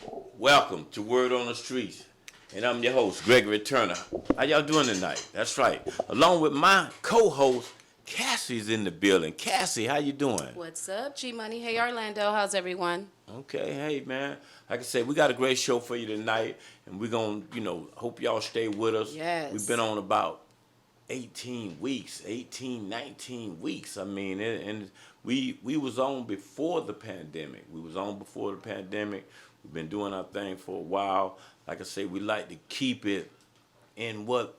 Welcome to Word on the Streets, and I'm your host, Gregory Turner. How y'all doing tonight? That's right. Along with my co-host, Cassie's in the building. Cassie, how you doing? What's up, G Money? Hey, Orlando. How's everyone? Okay, hey man. Like I said, we got a great show for you tonight, and we're gonna, hope y'all stay with us. We've been Yes. on about 18 weeks, 18, 19 weeks. I mean, and we was on before the pandemic. We was on before the pandemic. We've been doing our thing for a while. Like I say, we like to keep it in what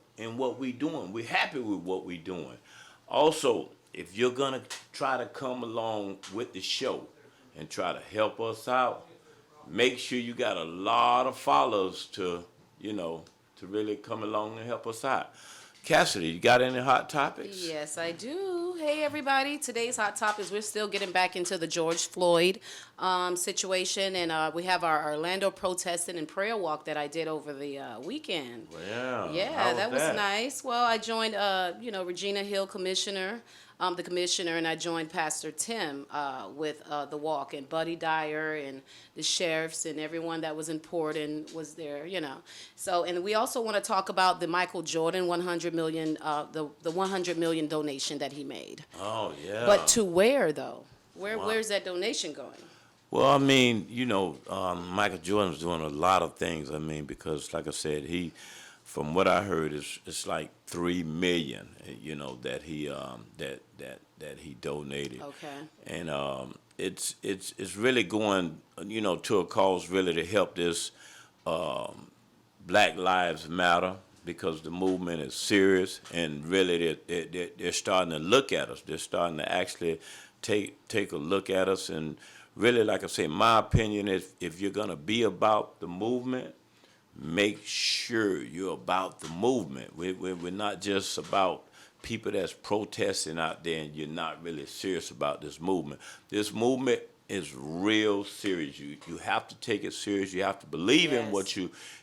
we doing. We're happy with what we doing. Also, if you're gonna try to come along with the show and try to help us out, make sure you got a lot of followers to really come along and help us out. Cassidy, you got any hot topics? Yes, I do. Hey, everybody. Today's hot topic is we're still getting back into the George Floyd situation, and we have our Orlando protesting and prayer walk that I did over the weekend. Well, Yeah, how that was that? nice. Well, I joined, Regina Hill, commissioner, the commissioner, and I joined Pastor Tim with the walk, and Buddy Dyer and the sheriffs and everyone that was important was there. So, and we also want to talk about the Michael Jordan 100 million, the 100 million donation that he made. Oh yeah. But to where though? Wow. Where's that donation going? Well, I mean, Michael Jordan's doing a lot of things. I mean, because like I said, from what I heard, it's like 3 million. That he donated. Okay. And it's really going, to a cause really to help this Black Lives Matter, because the movement is serious, and really they're starting to look at us. They're starting to actually take a look at us, and really, like I say, my opinion is, if you're gonna be about the movement, make sure you're about the movement. We're not just about people that's protesting out there, and you're not really serious about this movement. This movement is real serious. You have to take it serious. You have to believe in Yes.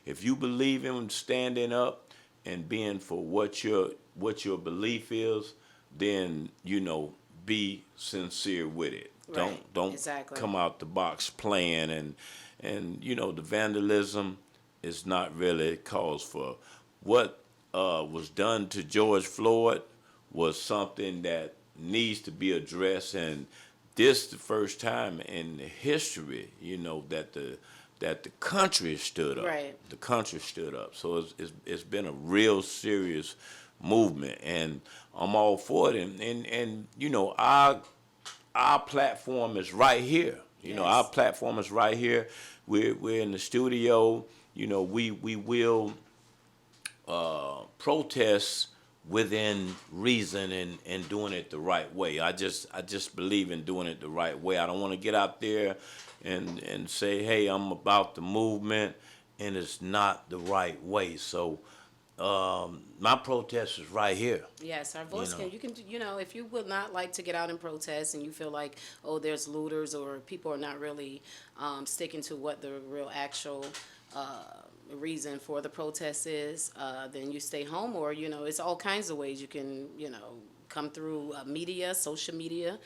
if you believe in standing up and being for what your belief is, then be sincere with it. Right. Don't Exactly. come out the box playing, and the vandalism is not really cause for. What was done to George Floyd was something that needs to be addressed, and this the first time in history, that the country stood up. Right. The country stood up. So it's been a real serious movement, and I'm all for it. And our platform is right here. Yes. Our platform is right here. We're in the studio. We will protest within reason, and doing it the right way. I just believe in doing it the right way. I don't want to get out there and say, hey, I'm about the movement, and it's not the right way. So my protest is right here. Yes, our voice You know. can, if you would not like to get out and protest and you feel like, oh, there's looters or people are not really sticking to what the real actual reason for the protest is, then you stay home, or, it's all kinds of ways you can, come through media, social media.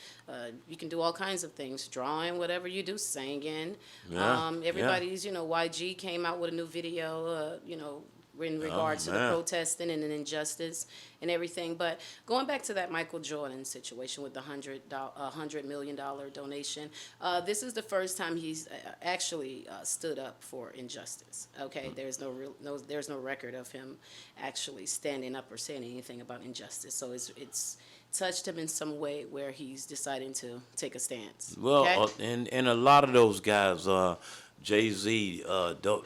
You can do all kinds of things, drawing, whatever you do, singing. Yeah, Everybody's, YG came out with a new video, in regards to the man. protesting and an injustice and everything. But going back to that Michael Jordan situation with the $100 million donation, this is the first time he's actually stood up for injustice. Okay, there's no record of him actually standing up or saying anything about injustice. So it's touched him in some way where he's deciding to take a stance. Well, Okay? and a lot of those guys, Jay-Z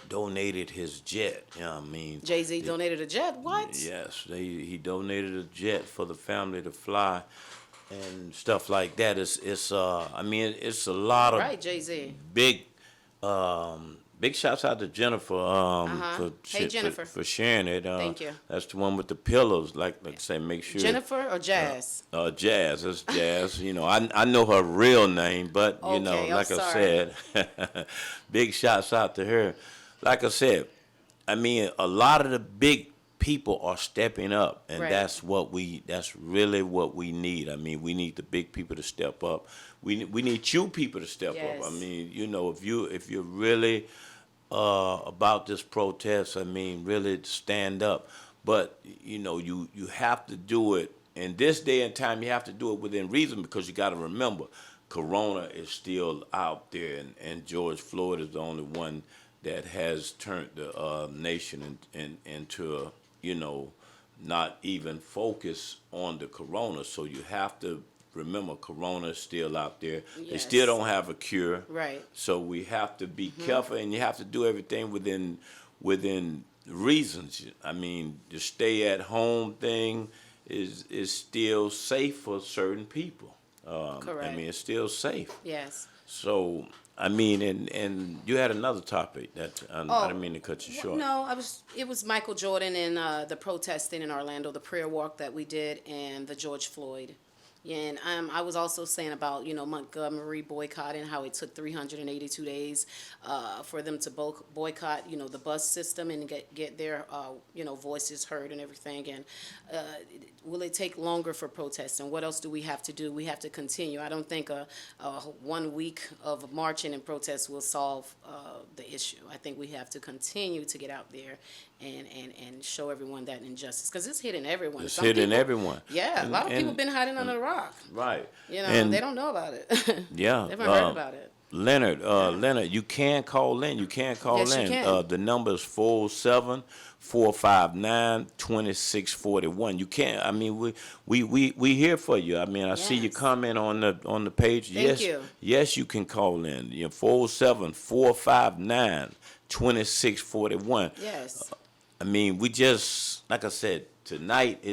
donated his jet. I mean, Jay-Z donated a jet. What? yes, he donated a jet for the family to fly and stuff like that. I mean, it's a lot of Right, Jay-Z. big big shouts out to Jennifer Hey, Jennifer. for sharing it. Thank you. That's the one with the pillows. Like I say, make sure Jennifer or Jazz? Jazz. That's Jazz. I know her real name, but Okay, I'm like I sorry. said, big shouts out to her. Like I said, I mean, a lot of the big people are stepping up, and Right. that's really what we need. I mean, we need the big people to step up. We need you people to step up. I Yes. mean, if you're really about this protest. I mean, really stand up. But you have to do it in this day and time. You have to do it within reason because you got to remember, Corona is still out there, and George Floyd is the only one that has turned the nation into not even focus on the Corona. So you have to remember, Corona is still out there. They still don't have a cure. Right. So we have to be careful, and you have to do everything within reasons. I mean, the stay at home thing is still safe for certain people. Correct. I mean, it's still safe. Yes. So I mean, and you had another topic that I didn't mean to cut you short. No, it was Michael Jordan and the protesting in Orlando, the prayer walk that we did, and the George Floyd. Yeah, and I was also saying about Montgomery boycotting, how it took 382 days for them to boycott the bus system and get their voices heard and everything. And will it take longer for protests? And what else do we have to do? We have to continue. I don't think a 1 week of marching and protests will solve the issue. I think we have to continue to get out there and show everyone that injustice, because it's hitting everyone. It's hitting everyone. Yeah, a lot of people been hiding under the rock. Right. They don't know about it. Yeah. They haven't heard about it. Leonard, you can call in. You can call Yes, in. you can. The number is 407-459-2641. You can. I mean, we here for you. I mean, I see you Yes. comment on the page. Thank you. Yes, you can call in. 407-459-2641. Yes. I mean, we just, like I said, tonight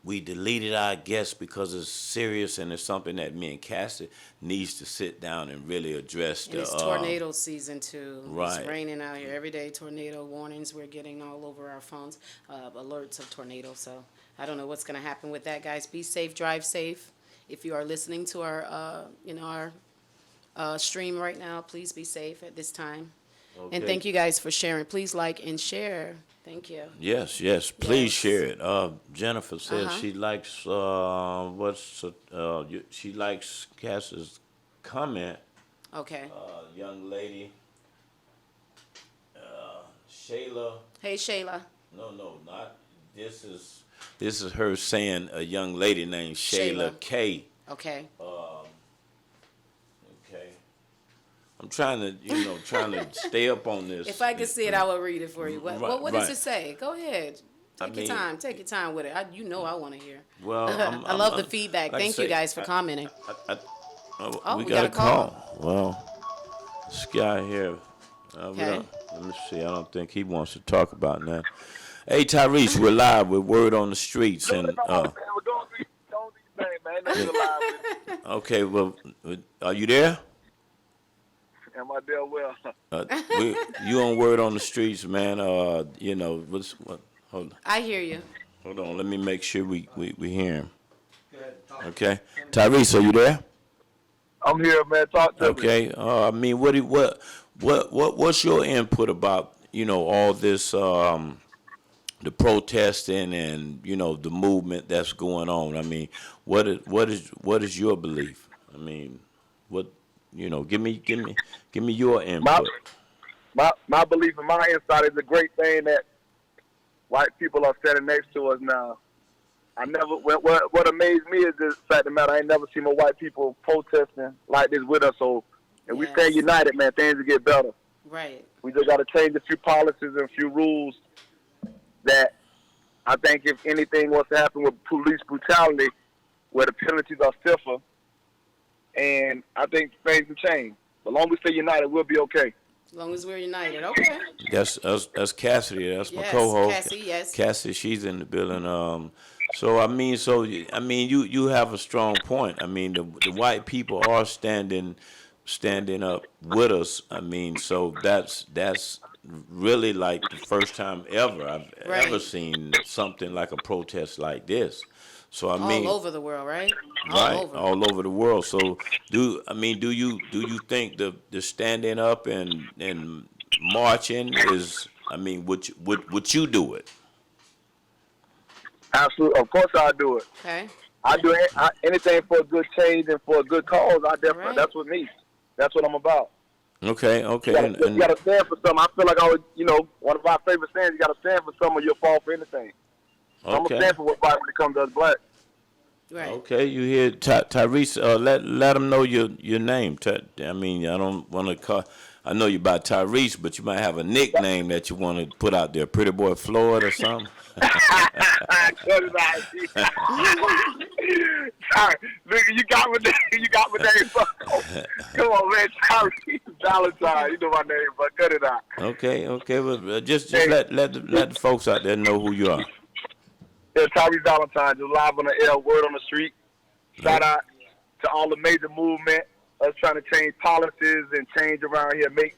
we deleted our guest because it's serious and it's something that me and Cassie needs to sit down and really address. And it's tornado season too. Right. It's raining out here every day. Tornado warnings we're getting all over our phones, alerts of tornadoes. So I don't know what's going to happen with that, guys. Be safe, drive safe. If you are listening to our stream right now, please be safe at this time. Okay. And thank you guys for sharing. Please like and share. Thank you. Yes, please Yes. share it. Jennifer says she likes she likes Cass's comment. Okay. Young lady, Shayla. Hey, Shayla. No, not this is her saying a young lady named Shayla Shayla. K. Okay. Okay. I'm trying to stay up on this. If I could see it, I will read it for you. What does Right. it say? Go ahead. Take your time. Take your time with it. I want to hear. Well, I love the feedback. like I Thank you say, guys for commenting. We we got a got a call. call. Well, this guy here. Okay. Let me see. I don't think he wants to talk about that. Hey, Tyrese, we're live with Word on the Streets, and Don't do your thing, man. Nothing alive with it. okay. Well, are you there? Am I there well? You on Word on the Streets, man? What? Hold I hear you. on. Let me make sure we hear him. Okay, Tyrese, are you there? I'm here, man. Talk to me. Okay. I mean, what's your input about all this the protesting and the movement that's going on? I mean, what is your belief? I mean, give me your input. My belief and my insight is a great thing that white people are standing next to us now. What amazed me is the fact of the matter, I ain't never seen no white people protesting like this with us. So if we stay Yes. united, man, things will get better. Right. We just got to change a few policies and a few rules that I think if anything was to happen with police brutality, where the penalties are stiffer, and I think things will change. As long as we stay united, we'll be okay. As long as we're united. Okay. That's Cassidy. That's my Yes, co-host. Cassie, yes. Cassie, she's in the building. So I mean, you have a strong point. I mean, the white people are standing up with us. I mean, so that's really like the first time ever I've Right. ever seen something like a protest like this. So I mean, All over the world, right? right, all over the world. So do you think the standing up and marching is? I mean, would you do it? Absolutely. Of course I do it. Okay. I do anything for a good change and for a good cause. I definitely, Right. That's what me. That's what I'm about. Okay, You okay, gotta, you gotta stand for something. I feel like one of our favorite sayings, you gotta stand for something or you'll fall for anything. So I'm gonna okay. stand for what's right when it comes to us black. Right. Okay, you hear Tyrese? Let them know your name. I mean, I don't want to call. I know you by Tyrese, but you might have a nickname that you want to put out there. Pretty Boy Floyd or something. Cut it out. Sorry, nigga, you got my name. You got my name. Come on, man. Tyrese Valentine. You know my name, but cut it out. Okay, okay. Well, just Hey, let the folks out there know who you are. yeah, Tyrese Valentine, just live on the air, word on the street. Shout Nope. out to all the major movement, us trying to change policies and change around here, make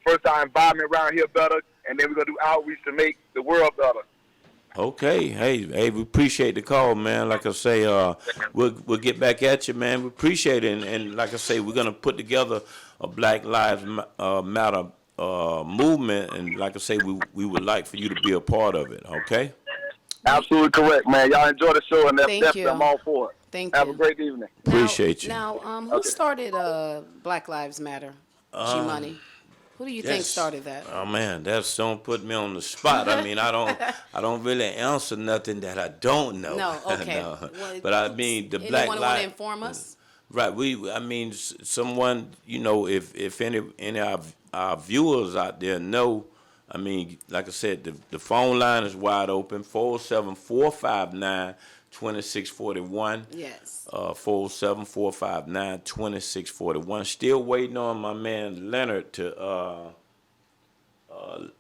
first our environment around here better, and then we're gonna do outreach to make the world better. Okay, hey, we appreciate the call, man. Like I say, we'll get back at you, man. We appreciate it, and like I say, we're gonna put together a Black Lives Matter movement, and like I say, we would like for you to be a part of it. Okay. Absolutely correct, man. Y'all enjoy the show, and that's Thank definitely I'm you. all for it. Thank Have a you. great evening. Appreciate you. Now, who Okay. started Black Lives Matter? G Money. Who do you think Yes. started that? Oh man, that's don't put me on the spot. I mean, I don't really answer nothing that I don't know. No, okay. No. Well, But I mean, the Black anyone want to Lives. inform us? Right. I mean, someone, if any of our viewers out there know, I mean, like I said, the phone line is wide open, 474-459-2641. Yes. 474-459-2641. Still waiting on my man Leonard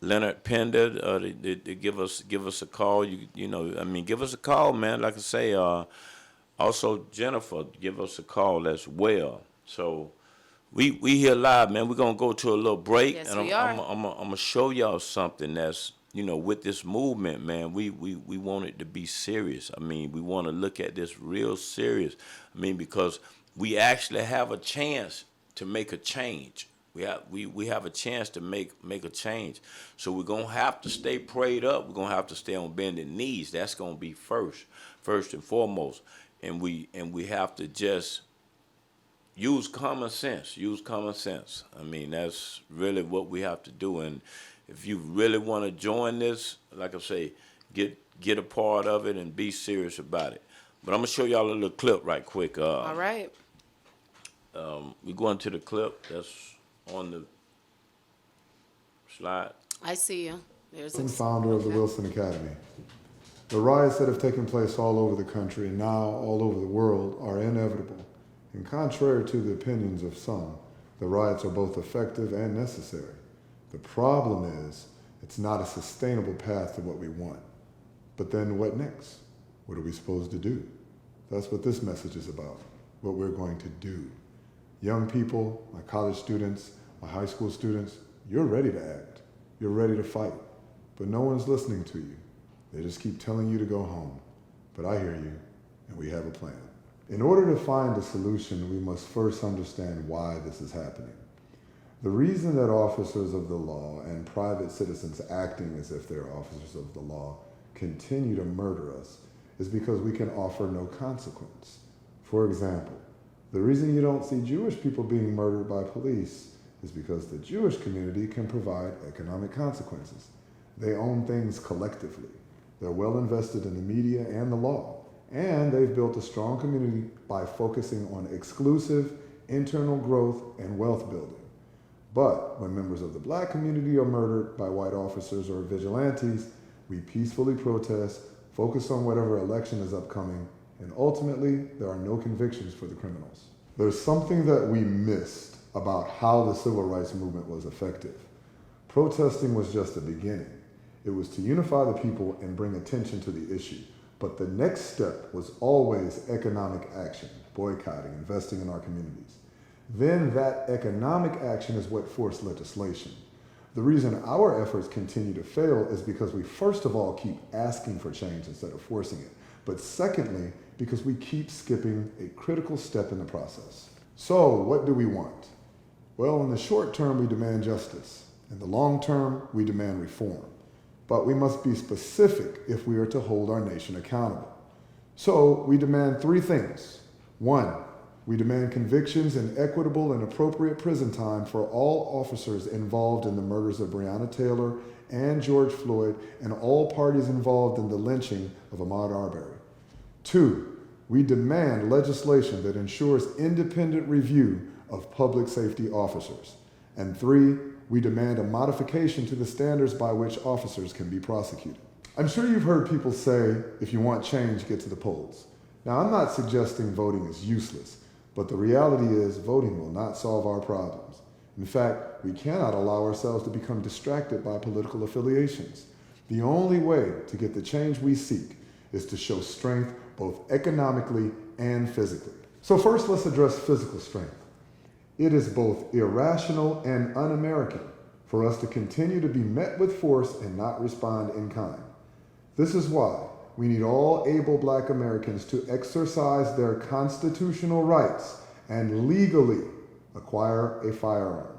Leonard Pender to give us a call. I mean, give us a call, man. Like I say, also Jennifer, give us a call as well. So we here live, man. We're gonna go to a little break, Yes, and we I'm are. gonna show y'all something that's with this movement, man. We want it to be serious. I mean, we want to look at this real serious. I mean, because we actually have a chance to make a change. We have a chance to make a change. So we're gonna have to stay prayed up. We're gonna have to stay on bended knees. That's gonna be first and foremost. And we have to just use common sense. Use common sense. I mean, that's really what we have to do. And if you really want to join this, like I say, get a part of it and be serious about it. But I'm gonna show y'all a little clip right quick. All right. We go into the clip that's on the slide. I see you. There's And founder of the Wilson Academy. The riots that have taken place all over the country and now all over the world are inevitable. And contrary to the opinions of some, the riots are both effective and necessary. The problem is, it's not a sustainable path to what we want. But then what next? What are we supposed to do? That's what this message is about, what we're going to do. Young people, my college students, my high school students, you're ready to act. You're ready to fight. But no one's listening to you. They just keep telling you to go home. But I hear you, and we have a plan. In order to find a solution, we must first understand why this is happening. The reason that officers of the law and private citizens acting as if they're officers of the law continue to murder us is because we can offer no consequence. For example, the reason you don't see Jewish people being murdered by police is because the Jewish community can provide economic consequences. They own things collectively. They're well invested in the media and the law. And they've built a strong community by focusing on exclusive internal growth and wealth building. But when members of the black community are murdered by white officers or vigilantes, we peacefully protest, focus on whatever election is upcoming, and ultimately, there are no convictions for the criminals. There's something that we missed about how the civil rights movement was effective. Protesting was just the beginning. It was to unify the people and bring attention to the issue. But the next step was always economic action, boycotting, investing in our communities. Then that economic action is what forced legislation. The reason our efforts continue to fail is because we first of all keep asking for change instead of forcing it. But secondly, because we keep skipping a critical step in the process. So what do we want? Well, in the short term, we demand justice. In the long term, we demand reform. But we must be specific if we are to hold our nation accountable. So we demand three things. 1, We demand convictions and equitable and appropriate prison time for all officers involved in the murders of Breonna Taylor and George Floyd and all parties involved in the lynching of Ahmaud Arbery. 2, we demand legislation that ensures independent review of public safety officers. And 3, we demand a modification to the standards by which officers can be prosecuted. I'm sure you've heard people say, if you want change, get to the polls. Now, I'm not suggesting voting is useless, but the reality is voting will not solve our problems. In fact, we cannot allow ourselves to become distracted by political affiliations. The only way to get the change we seek is to show strength both economically and physically. So first, let's address physical strength. It is both irrational and un-American for us to continue to be met with force and not respond in kind. This is why we need all able Black Americans to exercise their constitutional rights and legally acquire a firearm.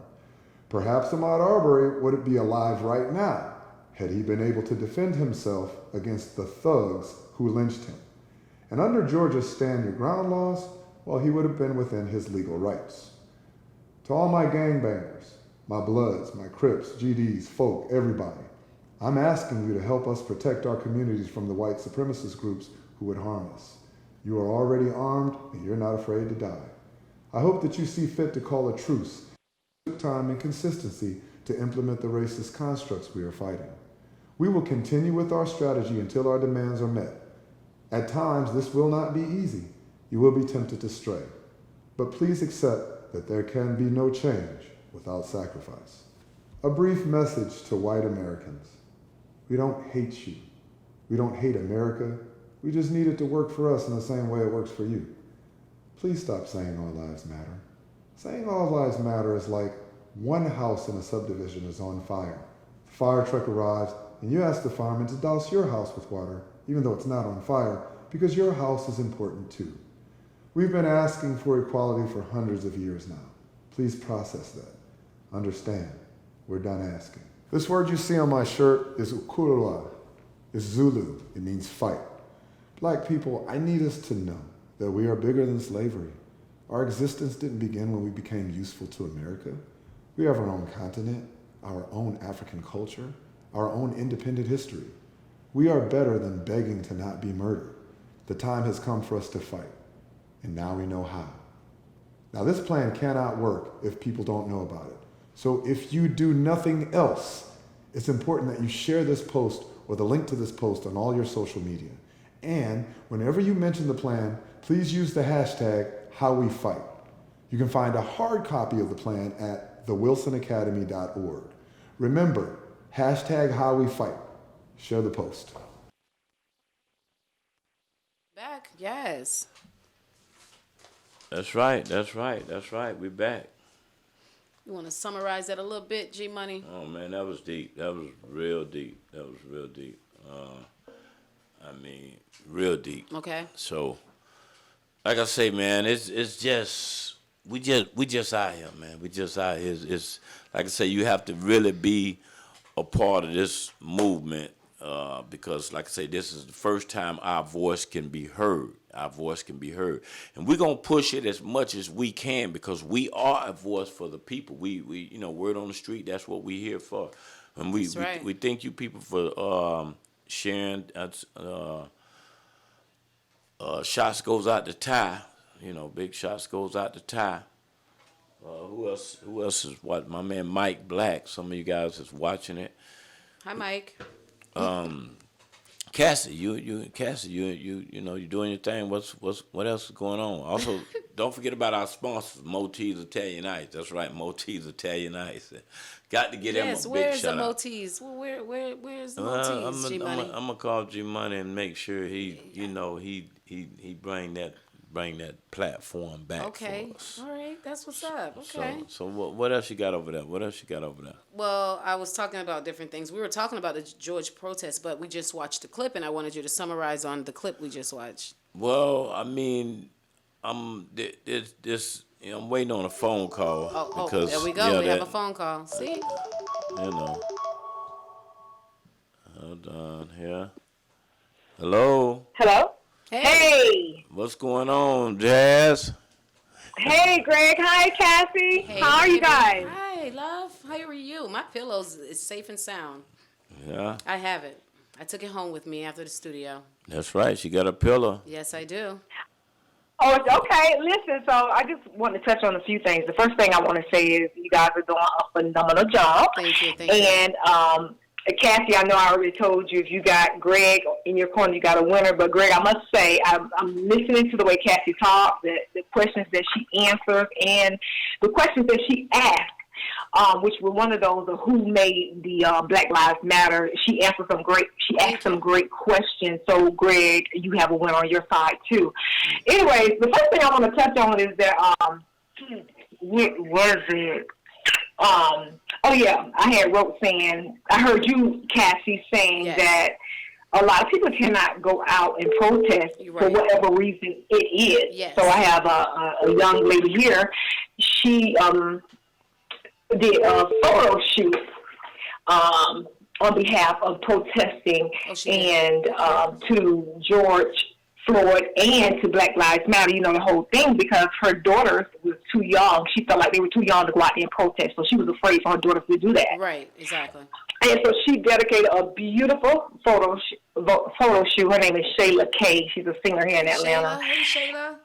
Perhaps Ahmaud Arbery would be alive right now had he been able to defend himself against the thugs who lynched him. And under Georgia's Stand Your Ground laws, well, he would have been within his legal rights. To all my gangbangers, my Bloods, my Crips, GDs, folk, everybody, I'm asking you to help us protect our communities from the white supremacist groups who would harm us. You are already armed and you're not afraid to die. I hope that you see fit to call a truce, time and consistency to implement the racist constructs we are fighting. We will continue with our strategy until our demands are met. At times, this will not be easy. You will be tempted to stray. But please accept that there can be no change without sacrifice. A brief message to white Americans. We don't hate you. We don't hate America. We just need it to work for us in the same way it works for you. Please stop saying all lives matter. Saying all lives matter is like one house in a subdivision is on fire. The fire truck arrives and you ask the fireman to douse your house with water, even though it's not on fire, because your house is important too. We've been asking for equality for hundreds of years now. Please process that. Understand, we're done asking. This word you see on my shirt is ukurua. It's Zulu. It means fight. Black people, I need us to know that we are bigger than slavery. Our existence didn't begin when we became useful to America. We have our own continent, our own African culture, our own independent history. We are better than begging to not be murdered. The time has come for us to fight, and now we know how. Now, this plan cannot work if people don't know about it. So if you do nothing else, it's important that you share this post or the link to this post on all your social media. And whenever you mention the plan, please use the hashtag #HowWeFight. You can find a hard copy of the plan at thewilsonacademy.org. Remember, hashtag #HowWeFight. Share the post. Back, yes. That's right. We back. You want to summarize that a little bit, G Money? Oh man, that was deep. That was real deep. Real deep. Okay. So, like I say, man, it's just we just out here, man. We just out here. It's like I say, you have to really be a part of this movement because, like I say, this is the first time our voice can be heard. Our voice can be heard, and we're gonna push it as much as we can because we are a voice for the people. We word on the street. That's what we're here for, and we thank you people for sharing. Shots goes out to Ty. Big shots goes out to Ty. Who else is what? My man Mike Black. Some of you guys is watching it. Hi, Mike. Cassie, you doing your thing. What else is going on? Also, don't forget about our sponsors, Mote's Italian Ice. That's right, Mote's Italian Ice. Got to get him a big shout out. Where's the Mote's? Where's the Mote's, G Money? I'm gonna call G Money and make sure he bring that platform back for us. All right, that's what's up. Okay. So what else you got over there? Well, I was talking about different things. We were talking about the George protest, but we just watched the clip, and I wanted you to summarize on the clip we just watched. Well, I'm waiting on a phone call. Because there we go. We have a phone call. See? Hold on here. Hello? Hello? Hey. What's going on, Jazz? Hey, Greg. Hi, Cassie. Hey, How are you baby. guys? Hi, love. How are you? My pillows is safe and sound. Yeah, I have it. I took it home with me after the studio. that's right. She got a pillow. Yes, I do. Oh, it's okay. Listen, so I just want to touch on a few things. The first thing I want to say is you guys are doing a phenomenal job. Thank you. Thank you. And Cassie, I know I already told you if you got Greg in your corner, you got a winner. But Greg, I must say, I'm listening to the way Cassie talks, the questions that she answers, and the questions that she asked. Which were one of those of who made the Black Lives Matter. She answered some great. She asked some great questions. So, Greg, you have a win on your side too. Anyways, the first thing I want to touch on is that what was it? Oh yeah, I had wrote saying I heard you, Cassie, saying Yes. that a lot of people cannot go out and protest You're for right. whatever reason it is. Yes. So I have a young lady here. She did a photo shoot on behalf of protesting Oh, she did. and to George Floyd and to Black Lives Matter, you know, the whole thing, because her daughters was too young. She felt like they were too young to go out there and protest, so she was afraid for her daughters to do that. Right, exactly. And so she dedicated a beautiful photo shoot. Her name is Shayla Kay. She's a singer here in Atlanta. Shayla, hey Shayla.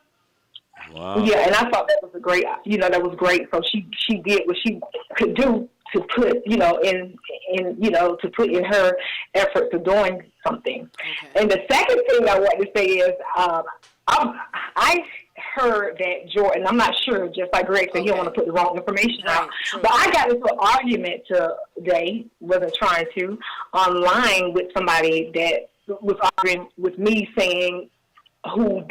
Wow. Yeah, and I thought that was that was great. So she did what she could do to put, to put in her efforts of doing something. Okay. And the second thing I want to say is, I heard that Jordan, I'm not sure, just like Greg said, he don't Okay. want to put the wrong information out. Right, true. But I got into an argument today, wasn't trying to, online with somebody that was arguing with me saying, who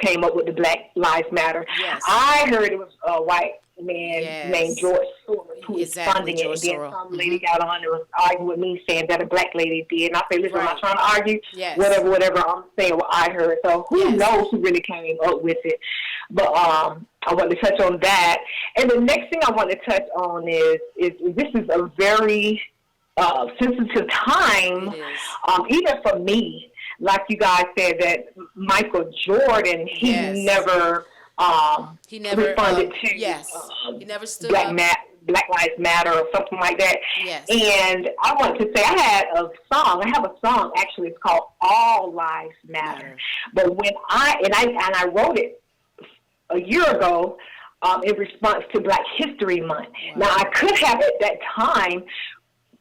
came up with the Black Lives Matter. Yes. I heard it was a white man Yes. named George Soros who was Exactly, funding it. George And then Soros. some lady got on and was arguing with me saying that a black lady did. And I say, listen, I'm Right. not trying to argue. Yes. Whatever. I'm saying what I heard. So who Yes. knows who really came up with it. But I want to touch on that. And the next thing I want to touch on is this is a very sensitive time, It is. even for me. Like you guys said, that Michael Jordan, he Yes. never He never responded to yes. He never stood Black up. Black Lives Matter or something like that. Yes. And I want to say I have a song actually, it's called All Lives Matter. But when I wrote it a year ago in response to Black History Month. Wow. Now I could have at that time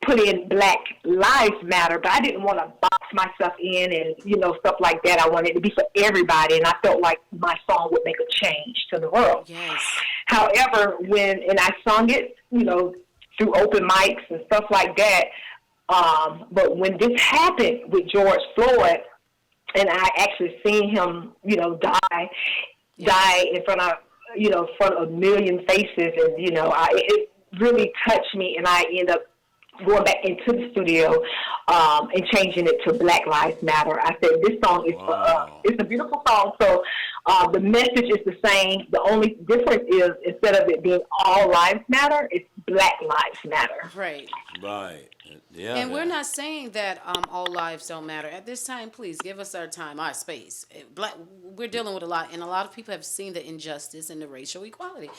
put in Black Lives Matter, but I didn't want to box myself in and, stuff like that. I wanted it to be for everybody, and I felt like my song would make a change to the world. Yes. However, and I sung it, through open mics and stuff like that, but when this happened with George Floyd, and I actually seen him, die in front of a million faces, and, it really touched me, and I ended up going back into the studio and changing it to Black Lives Matter. I said, this song is for us. It's a beautiful song. So the message is the same. The only difference is instead of it being All Lives Matter, it's Black Lives Matter. Right. Right. Yeah. And we're not saying that all lives don't matter. At this time, please give us our time, our space. We're dealing with a lot, and a lot of people have seen the injustice and the racial equality.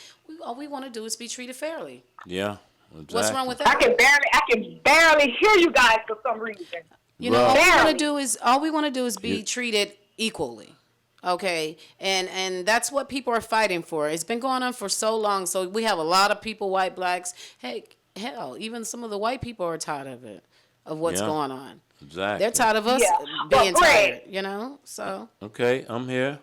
All we want to do is be treated fairly. Yeah. Exactly. What's wrong with that? I can barely hear you guys for some reason. All we want Barely. to do is be treated equally. Okay, and that's what people are fighting for. It's been going on for so long. So we have a lot of people, white, blacks. Hell, even some of the white people are tired of it, of what's Yeah. going on. Exactly. They're tired of us being But Greg, tired. So Okay, I'm here.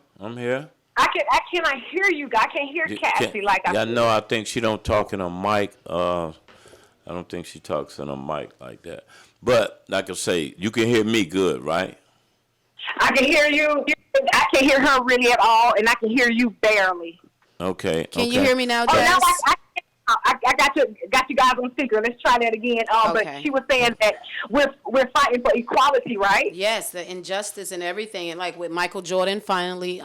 I cannot hear you guys. I can't hear Cassie like I no, I think she don't talk in a mic. I don't think she talks in a mic like that. But like I say, you can hear me good, right? I can hear you. I can't hear her really at all, and I can hear you barely. Okay. can you hear me now, Oh, Jess? now I got you guys on speaker. Let's try that again. Okay. But she was saying that we're fighting for equality, right? Yes, the injustice and everything, and like with Michael Jordan finally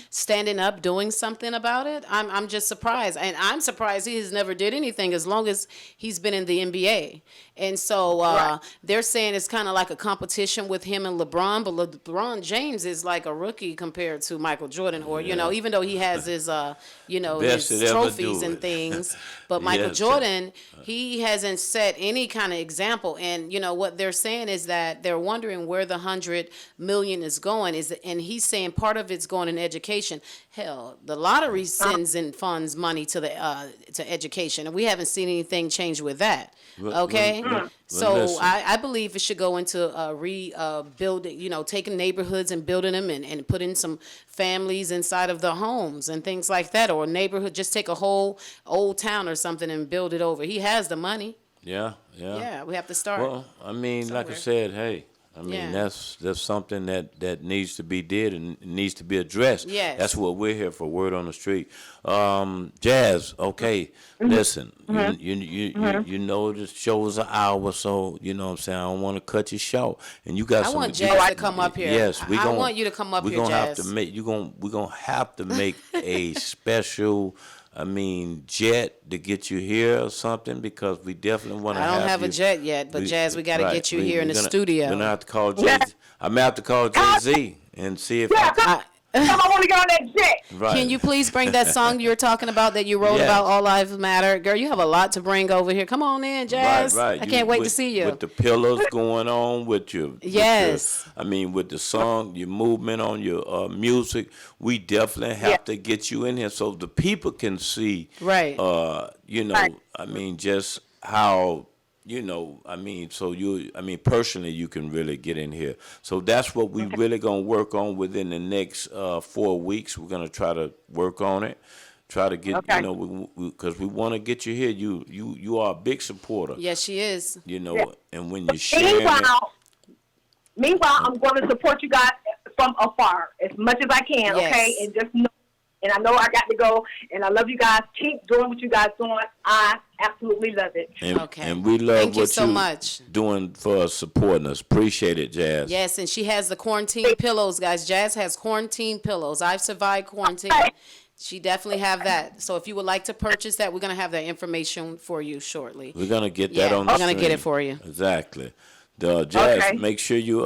standing up, doing something about it. I'm just surprised, and I'm surprised he has never did anything as long as he's been in the NBA. And so Right. they're saying it's kind of like a competition with him and LeBron, but LeBron James is like a rookie compared to Michael Jordan, or even though he has his Best his to ever trophies do and it. things, but Michael Yes. Jordan, he hasn't set any kind of example. And what they're saying is that they're wondering where the 100 million is going. And he's saying part of it's going in education. Hell, the lottery sends and funds money to the to education, and we haven't seen anything change with that. Okay, so listen. I believe it should go into rebuilding, taking neighborhoods and building them and putting some families inside of the homes and things like that, or a neighborhood, just take a whole old town or something and build it over. He has the money. Yeah. Yeah, we have to start. Well, I mean, like I somewhere. said, hey, I mean, Yeah. that's something that needs to be did and needs to be addressed. Yes. That's what we're here for. Word on the street. Jazz. Okay, listen. You know the show's an hour, so you know what I'm saying. I don't want to cut you short. And you got I some. want Jazz to come up here. Yes, I want you to come up we here, gonna have Jazz. to make we're gonna have to make a special. I mean, jet to get you here or something, because we definitely want to I have don't have you. a jet yet, but Jazz, we got to get you here in the studio. We're gonna have to call Jay. Yeah. I'm gonna have to call Jay Z and see if Yeah, I can. I want to get on that jet. Right. Can you please bring that song you were talking about that you wrote Yes. about All Lives Matter? Girl, you have a lot to bring over here. Come on in, Jazz. Right. I can't wait to with- see you. With the pillars going on, with your Yes. with the song, your movement on your music, we definitely have Yeah. to get you in here so the people can see. Right. Right. I mean, just how. Personally, you can really get in here. So that's what we really gonna work on within the next 4 weeks. We're gonna try to work on it. Try to get, Okay. because we want to get you here. You are a big supporter. Yes, she is. Yeah. And when you're sharing it, Meanwhile, I'm going to support you guys from afar as much as I can, Yes. okay? And just know, and I know I got to go, and I love you guys. Keep doing what you guys doing. I absolutely love it. Okay. and we love Thank you what so you much. doing for us, supporting us. Appreciate it, Jazz. Yes, and she has the quarantine pillows, guys. Jazz has quarantine pillows. I've survived quarantine. She definitely have that. So if you would like to purchase that, we're going to have that information for you shortly. We're gonna get that Yeah, on the we're gonna get stream. it for you. Exactly. Jazz, Okay. make sure you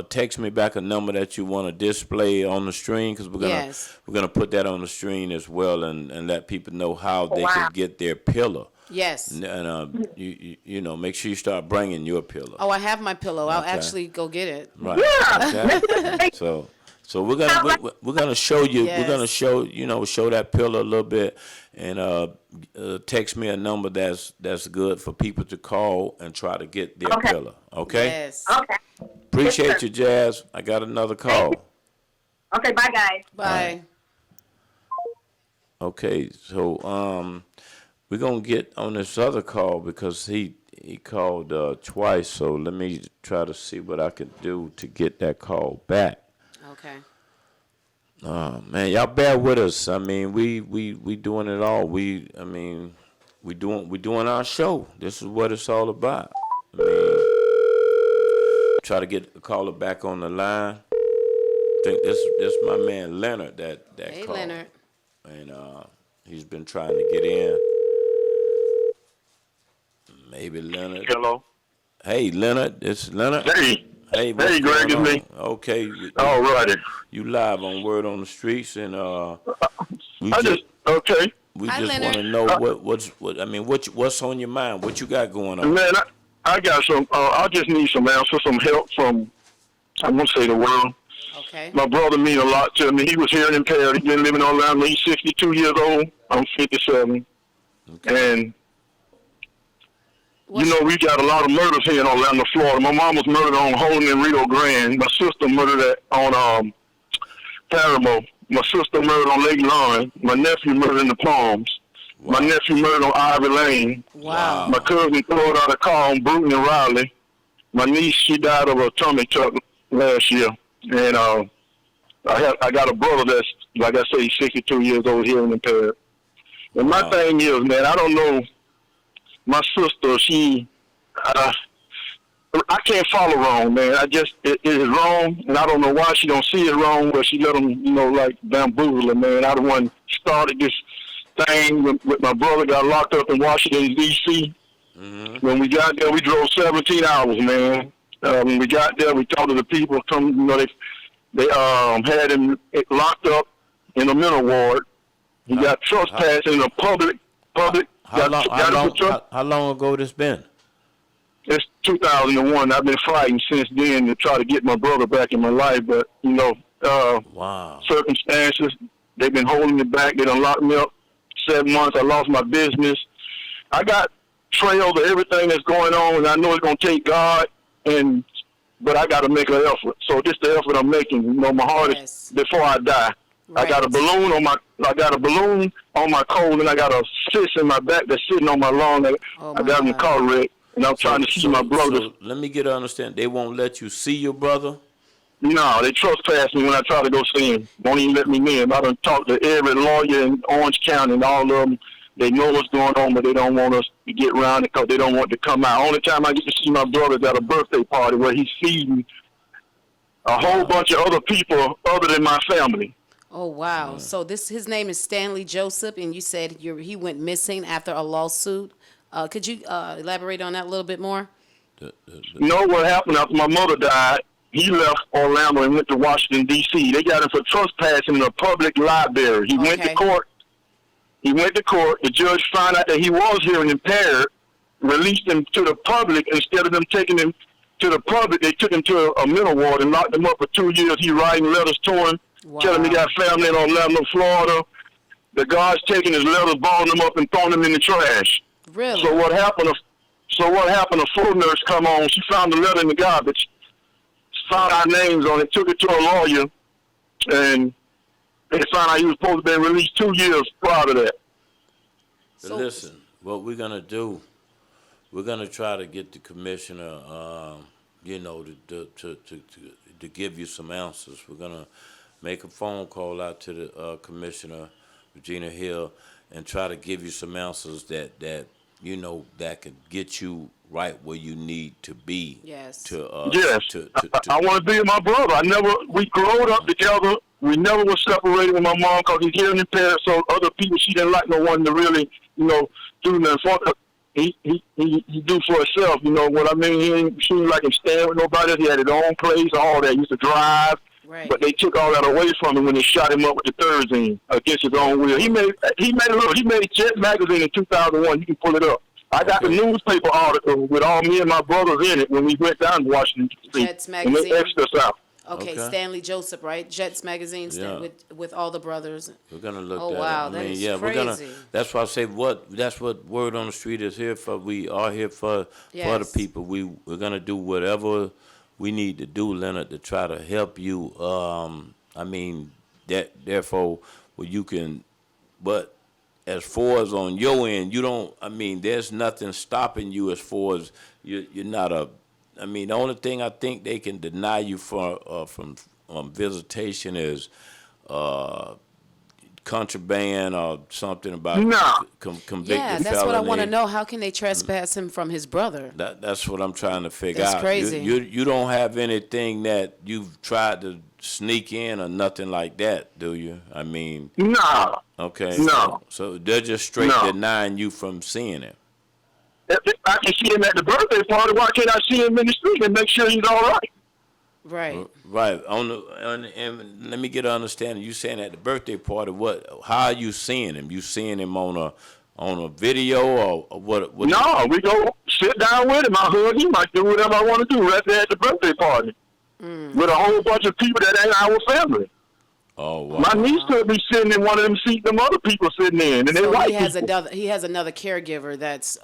text me back a number that you want to display on the screen, because Yes. we're gonna put that on the screen as well, and let people know how they Wow. can get their pillow. Yes. And you know, make sure you start bringing your pillow. Oh, I have my pillow. I'll Okay. actually go get it. Right. Yeah. Okay. So we're gonna show you. Yes. We're gonna show that pillow a little bit, and text me a number that's good for people to call and try to get their Okay. pillow. Okay. Yes. Okay. Appreciate Yes, sir. you, Jazz. I got another call. Okay, bye, guys. Bye. Okay, so we're gonna get on this other call because he called twice. So let me try to see what I can do to get that call back. Okay. Man, y'all bear with us. I mean, we doing it all. We doing our show. This is what it's all about. I mean, try to get the caller back on the line. I think this my man Leonard that Hey, called. Leonard. And he's been trying to get in. Maybe Leonard. Hello. Hey, Leonard. It's Leonard. Hey. Hey, what's Hey, Greg, going it's on? me. Okay. All righty. You live on Word on the Streets, and we I just just okay. we Hi, just want to Leonard. know what's on your mind, what you got going on. Man, I got some. I just need some answers, some help from. I won't say the world. Okay. My brother mean a lot to me. He was hearing impaired. He's been living on Lamb. He's 62 years old. I'm 57, and you know we got a lot of murders here in Orlando, Florida. My mom was murdered on Holden and Rio Grande. My sister murdered on Paramount. My sister murdered on Lake Lawrence. My nephew murdered in the Palms. Wow. My nephew murdered on Ivy Lane. Wow. My cousin threw out a car on Bruton and Riley. My niece, she died of a tummy tuck last year. And I got a brother that's, like I say, he's 62 years old, hearing impaired. And my Wow. thing is, man, I don't know. My sister, I can't follow wrong, man. It is wrong, and I don't know why she don't see it wrong, but she let them, like bamboozle her, man. I the one started this thing with my brother, got locked up in Washington, D.C. Mm-hmm. When we got there, we drove 17 hours, man. When we got there, we talked to the people. They had him locked up in a mental ward. He got trespassing in a public. How long ago this been? It's 2001. I've been fighting since then to try to get my brother back in my life, but Wow. circumstances, they've been holding me back. They done locked me up 7 months. I lost my business. I got trails of everything that's going on, and I know it's gonna take God, but I got to make an effort. So this the effort I'm making. My heart is before I die. Right. I got a balloon on my cold, and I got a cyst in my back that's sitting on my lung. Oh, I my got in the God. car wreck, and I'm trying to see my brother. So let me get an understanding. They won't let you see your brother? No, they trespass me when I try to go see him. Won't even let me in. I done talked to every lawyer in Orange County, and all of them, they know what's going on, but they don't want us to get around it because they don't want to come out. Only time I get to see my brother is at a birthday party where he's feeding a whole bunch of other people other than my family. Oh, wow. So his name is Stanley Joseph, and you said he went missing after a lawsuit. Could you elaborate on that a little bit more? You know what happened after my mother died? He left Orlando and went to Washington, D.C. They got him for trespassing in a public library. He went to court. The judge found out that he was hearing impaired, released him to the public. Instead of them taking him to the public, they took him to a mental ward and locked him up for 2 years. He writing letters to him, telling me he got family in Orlando, Florida. The guards taking his letters, balling them up, and throwing them in the trash. Really? So what happened? A floor nurse come on. She found the letter in the garbage, found our names on it, took it to a lawyer, and they found out he was supposed to be released 2 years prior to that. So listen, what we're gonna do, we're gonna try to get the commissioner, to give you some answers. We're gonna make a phone call out to the commissioner, Regina Hill, and try to give you some answers that can get you right where you need to be. Yes. I want to be with my brother. We grew up together. We never was separated with my mom because he's hearing impaired. So other people, she didn't like no one to really, do nothing for her. He do for himself. You know what I mean? She didn't like him staying with nobody. He had his own place, all that. He used to drive. Right. But they took all that away from him when they shot him up with the Thursday against his own will. He made Jet magazine in 2001. You can pull it up. I got the newspaper article with all me and my brothers in it when we went down to Washington, D.C. Jets And magazine. they X'd us out. Okay, Stanley Joseph, right? Jets magazine with all the brothers. We're gonna look. Oh, at wow, it. that is We're gonna. crazy. That's why I say that's what Word on the Street is here for. We are here for the people. We're gonna do whatever we need to do, Leonard, to try to help you. Therefore, you can. But as far as on your end, you don't. There's nothing stopping you as far as you're not a. The only thing I think they can deny you from visitation is contraband or something about convicted felony. That's what I want to know. How can they trespass him from his brother? That's what I'm trying to figure out. That's crazy. You don't have anything that you've tried to sneak in or nothing like that, do you? No. Okay. No. So they're just straight denying you from seeing him. If I can see him at the birthday party, why can't I see him in the street and make sure he's all right? Right. Right. And let me get an understanding. You saying at the birthday party, how are you seeing him? You seeing him on a video or what? No, we go sit down with him. I hug him. I do whatever I want to do right there at the birthday party with a whole bunch of people that ain't our family. Oh, wow. My niece could be sitting in one of them seats them other people sitting in, and they white people. He has another caregiver that's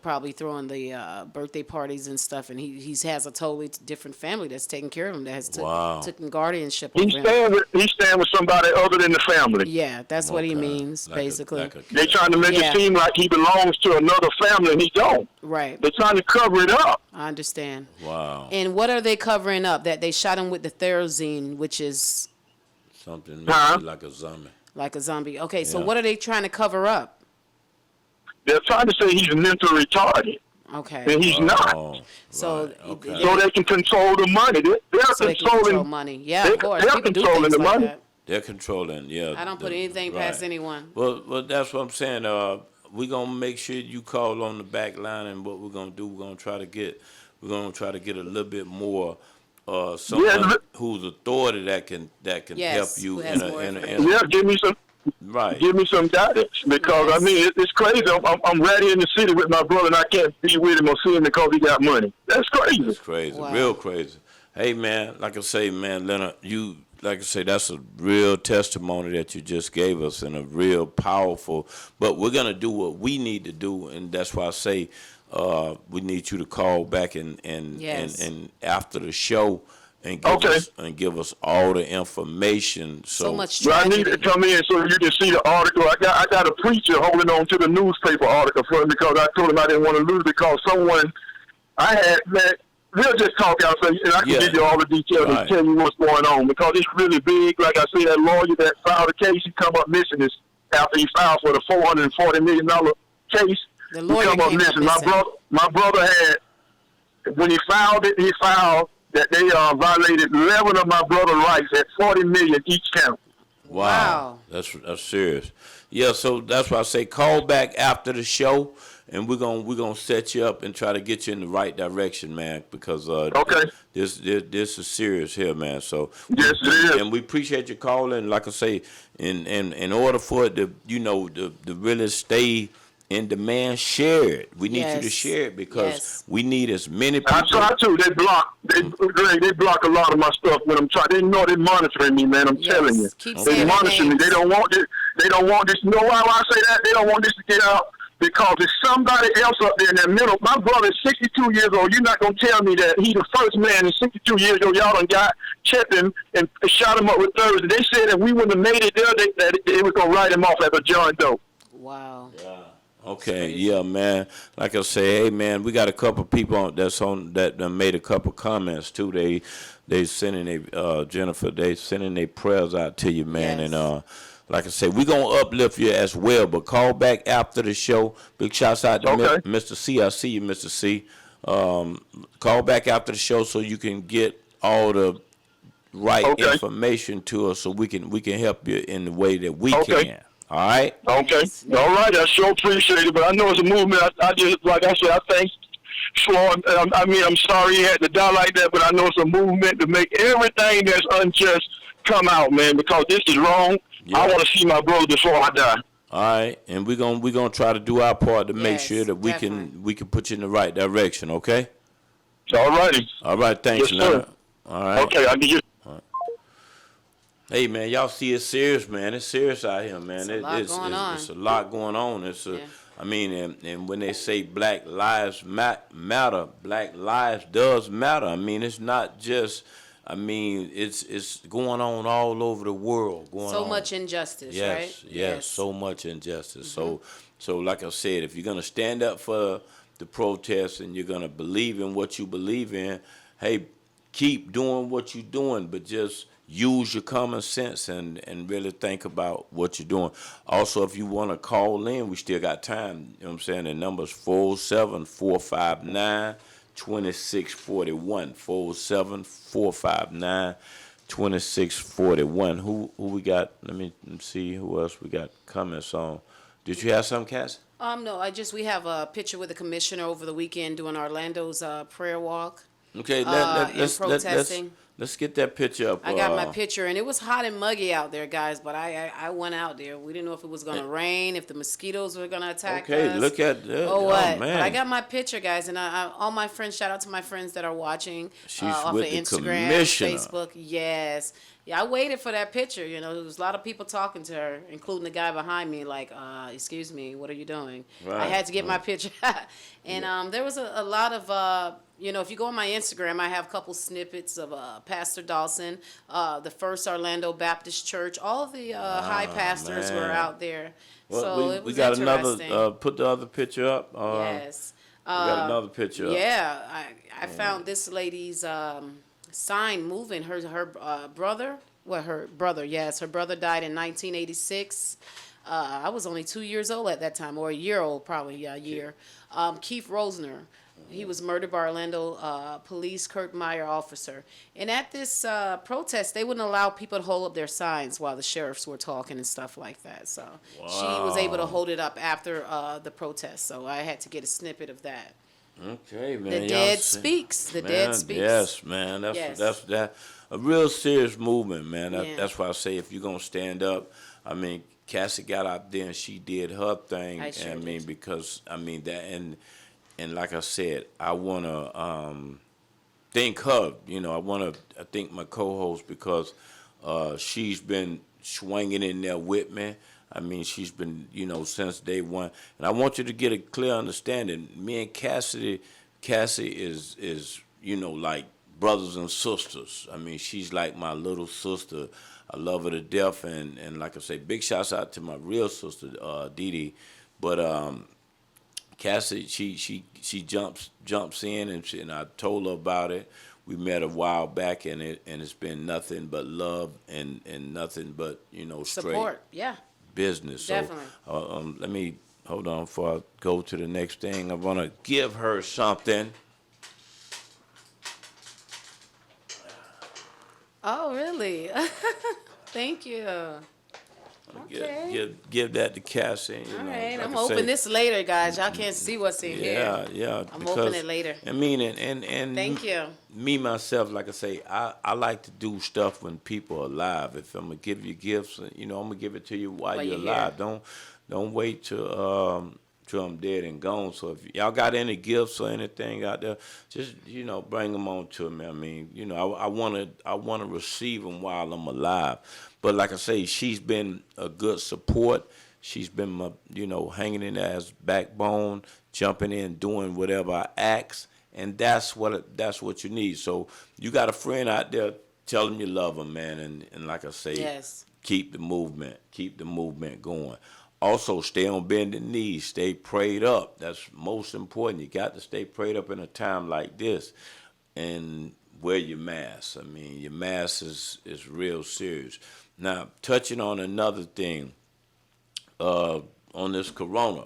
probably throwing the birthday parties and stuff, and he has a totally different family that's taking care of him, that has taken guardianship over him. He's staying with somebody other than the family. Yeah, that's what he means, basically. They trying to make it seem like he belongs to another family, and he don't. Right. They're trying to cover it up. I understand. Wow. And what are they covering up? That they shot him with the Therazine, which is something like a zombie. Like a zombie. Okay, so Yeah. what are they trying to cover up? They're trying to say he's mentally retarded, Okay. and he's not. Oh, So right. Okay. So they can control the money. They're so they can control controlling. money. Yeah, of course. They're People do controlling things the like money. that. They're controlling, yeah. I don't put anything past anyone. Well, that's what I'm saying. We're gonna make sure you call on the back line, and what we're gonna do, we're gonna try to get a little bit more someone who's authority that can Yes, help you who has more information. Yeah, give me some. right. Give me some guidance because Yes. I mean it's crazy. I'm ready in the city with my brother and I can't be with him or see him because he got money. That's crazy. It's crazy, Wow. real crazy. Hey man, like I say, man, Leonard, you like I say, that's a real testimony that you just gave us and a real powerful. But we're gonna do what we need to do, and that's why I say we need you to call back and Yes. and after the show and give us all the information. So much Well, I need tragedy. to come in so you can see the article. I got a preacher holding on to the newspaper article for me because I told him I didn't want to lose because someone I had that we'll just talk out so and I can give you all the details and tell you what's going on because it's really big. Like I say, that lawyer that filed the case, he come up missing this after he filed for the $440 million case. The lawyer he come up came up missing. missing. My brother had when he filed it, he filed that they violated 11 of my brother's rights at $40 million each count. Wow. That's serious. Yeah, so that's why I say call back after the show, and we're gonna set you up and try to get you in the right direction, man. Because this is serious here, man. So yes, it is. And we appreciate you calling. Like I say, in order for it to to really stay in demand, share it. We need you to share it because we need as many people. I try to. They block a lot of my stuff when I'm trying. They know they're monitoring me, man. I'm telling you. Keep They saying monitor me. names. They don't want this. They don't want this. You know why I say that? They don't want this to get out because there's somebody else up there in that middle. My brother is 62 years old. You're not gonna tell me that he's the first man in 62 years old. Y'all done got checked him and shot him up with Thursday. They said if we wouldn't have made it there, that they was gonna write him off as a John Doe. Wow. Okay, yeah, man. Like I say, hey, man, we got a couple people that made a couple comments too. They sending Jennifer, they sending their prayers out to you, man. Yes. And like I say, we gonna uplift you as well. But call back after the show. Big shouts out to Mr. C. I see you, Mr. C. Call back after the show so you can get all the right information to us, so we can help you in the way that we can. All right. Okay. All right. I sure appreciate it, but I know it's a movement. I just, like I said, I thank Floyd. I mean, I'm sorry he had to die like that, but I know it's a movement to make everything that's unjust come out, man, because this is wrong. Yeah. I want to see my brother before I die. All right, and we're gonna try to do our part to make sure that we can put you in the right direction. Okay. All righty. All right. Thanks, Leonard. All right. Okay. I'll give you. Hey man, y'all see it's serious, man. It's serious out here, man. It's a lot going on. It's a lot going on. I mean, and when they say Black Lives Matter, Black lives does matter. I mean, it's not just. I mean, it's going on all over the world. So much injustice, right? Yes, so much injustice. Mm-hmm. So like I said, if you're gonna stand up for the protests and you're gonna believe in what you believe in, hey, keep doing what you're doing, but just use your common sense and really think about what you're doing. Also, if you want to call in, we still got time. You know what I'm saying? The number's 407-459-2641. 407-459-2641. Who we got? Let me see who else we got comments on. Did you have some, Cass? No, we have a picture with the commissioner over the weekend doing Orlando's prayer walk. Okay, let's get that picture up. I got my picture, and it was hot and muggy out there, guys. But I went out there. We didn't know if it was gonna rain, if the mosquitoes were gonna attack us. Okay, look at that. Oh, what? Man. But I got my picture, guys, and all my friends. Shout out to my friends that are watching off with of the Instagram, commissioner. Facebook. Yes. Yeah, I waited for that picture. You know, there was a lot of people talking to her, including the guy behind me, like, excuse me, what are you doing? Right. I had to get my picture. And there was a lot of, if you go on my Instagram, I have a couple snippets of Pastor Dawson, the First Orlando Baptist Church. All of the high pastors were out there. Well, so it was we got interesting. another, put the other picture up. Yes. We got another picture up. Yeah, I found this lady's sign moving. Her brother Well, her brother, yes. Her brother died in 1986. I was only 2 years old at that time, or a year old, probably, yeah, a year. Keith Rosner. He was murdered by Orlando police, Kurt Meyer officer. And at this protest, they wouldn't allow people to hold up their signs while the sheriffs were talking and stuff like that. So she was able to Wow. hold it up after the protest. So I had to get a snippet of that. Okay, man. The y'all dead see- speaks. The man, dead speaks. Yes, man. Yes. That's that a real serious movement, man. Yeah. That's why I say if you're gonna stand up, I mean, Cassie got out there and she did her thing. I sure and I mean, did. because I mean that, and like I said, I wanna thank her. I wanna thank my co-host because she's been swinging in there with me. I mean, she's been, since day one. And I want you to get a clear understanding. Me and Cassie is, like brothers and sisters. I mean, she's like my little sister. I love her to death. And like I say, big shouts out to my real sister, Dee Dee. But Cassie, she jumps in, and I told her about it. We met a while back, and it's been nothing but love and nothing but straight Support. Yeah. business. Definitely. So let me hold on before I go to the next thing. I want to give her something. Oh, really? Thank you. Okay. Give that to Cassie. All right, like I'm I open say. this later, guys. Y'all can't see what's in here. Yeah. I'm because, opening it later. I mean, and Thank you. Me myself, like I say, I like to do stuff when people are alive. If I'm gonna give you gifts, I'm gonna give it to you while While you're you're alive. here. Don't wait till I'm dead and gone. So if y'all got any gifts or anything out there, just bring them on to me. I mean, I wanna receive them while I'm alive. But like I say, she's been a good support. She's been my, hanging in there as backbone, jumping in, doing whatever I ask, and that's what you need. So you got a friend out there, tell them you love them, man, and like I say, Yes. keep the movement going. Also, stay on bended knees, stay prayed up. That's most important. You got to stay prayed up in a time like this, and wear your mask. I mean, your mask is real serious. Now, touching on another thing, on this corona,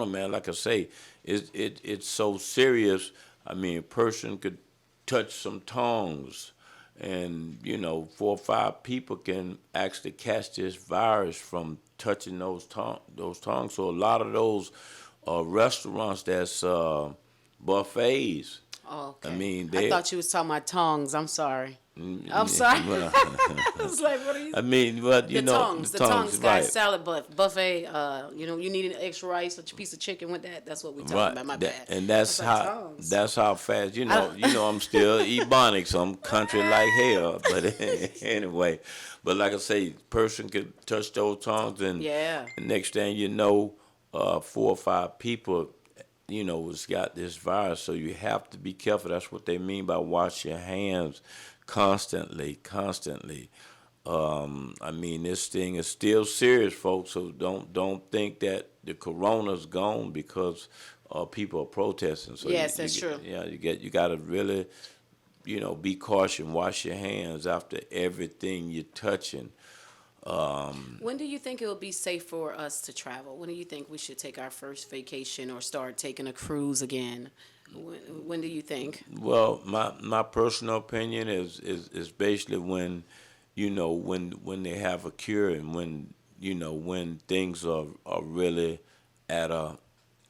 man, like I say, it's so serious. I mean, a person could touch some tongues, and 4 or 5 people can actually catch this virus from touching those tongues. So a lot of those restaurants that's buffets. Oh, okay. I mean, I they. thought you was talking about tongues. I'm sorry. I'm sorry. I was like, what are you? I mean, but The tongues, guys, right? salad buffet. You need an extra rice, a piece of chicken with that. That's what we talking about. My bad. And that's I was like, how tongues. that's how fast I'm still Ebonics. I'm country like hell, but anyway. But like I say, person could touch those tongues, and Yeah. the next thing you know, 4 or 5 people, has got this virus. So you have to be careful. That's what they mean by wash your hands constantly. I mean, this thing is still serious, folks. So don't think that the corona's gone because people are protesting. So Yes, that's true. Yeah, you got to really, be cautious. Wash your hands after everything you're touching. When do you think it will be safe for us to travel? When do you think we should take our first vacation or start taking a cruise again? When do you think? Well, my personal opinion is basically when, when they have a cure, and when things are really at a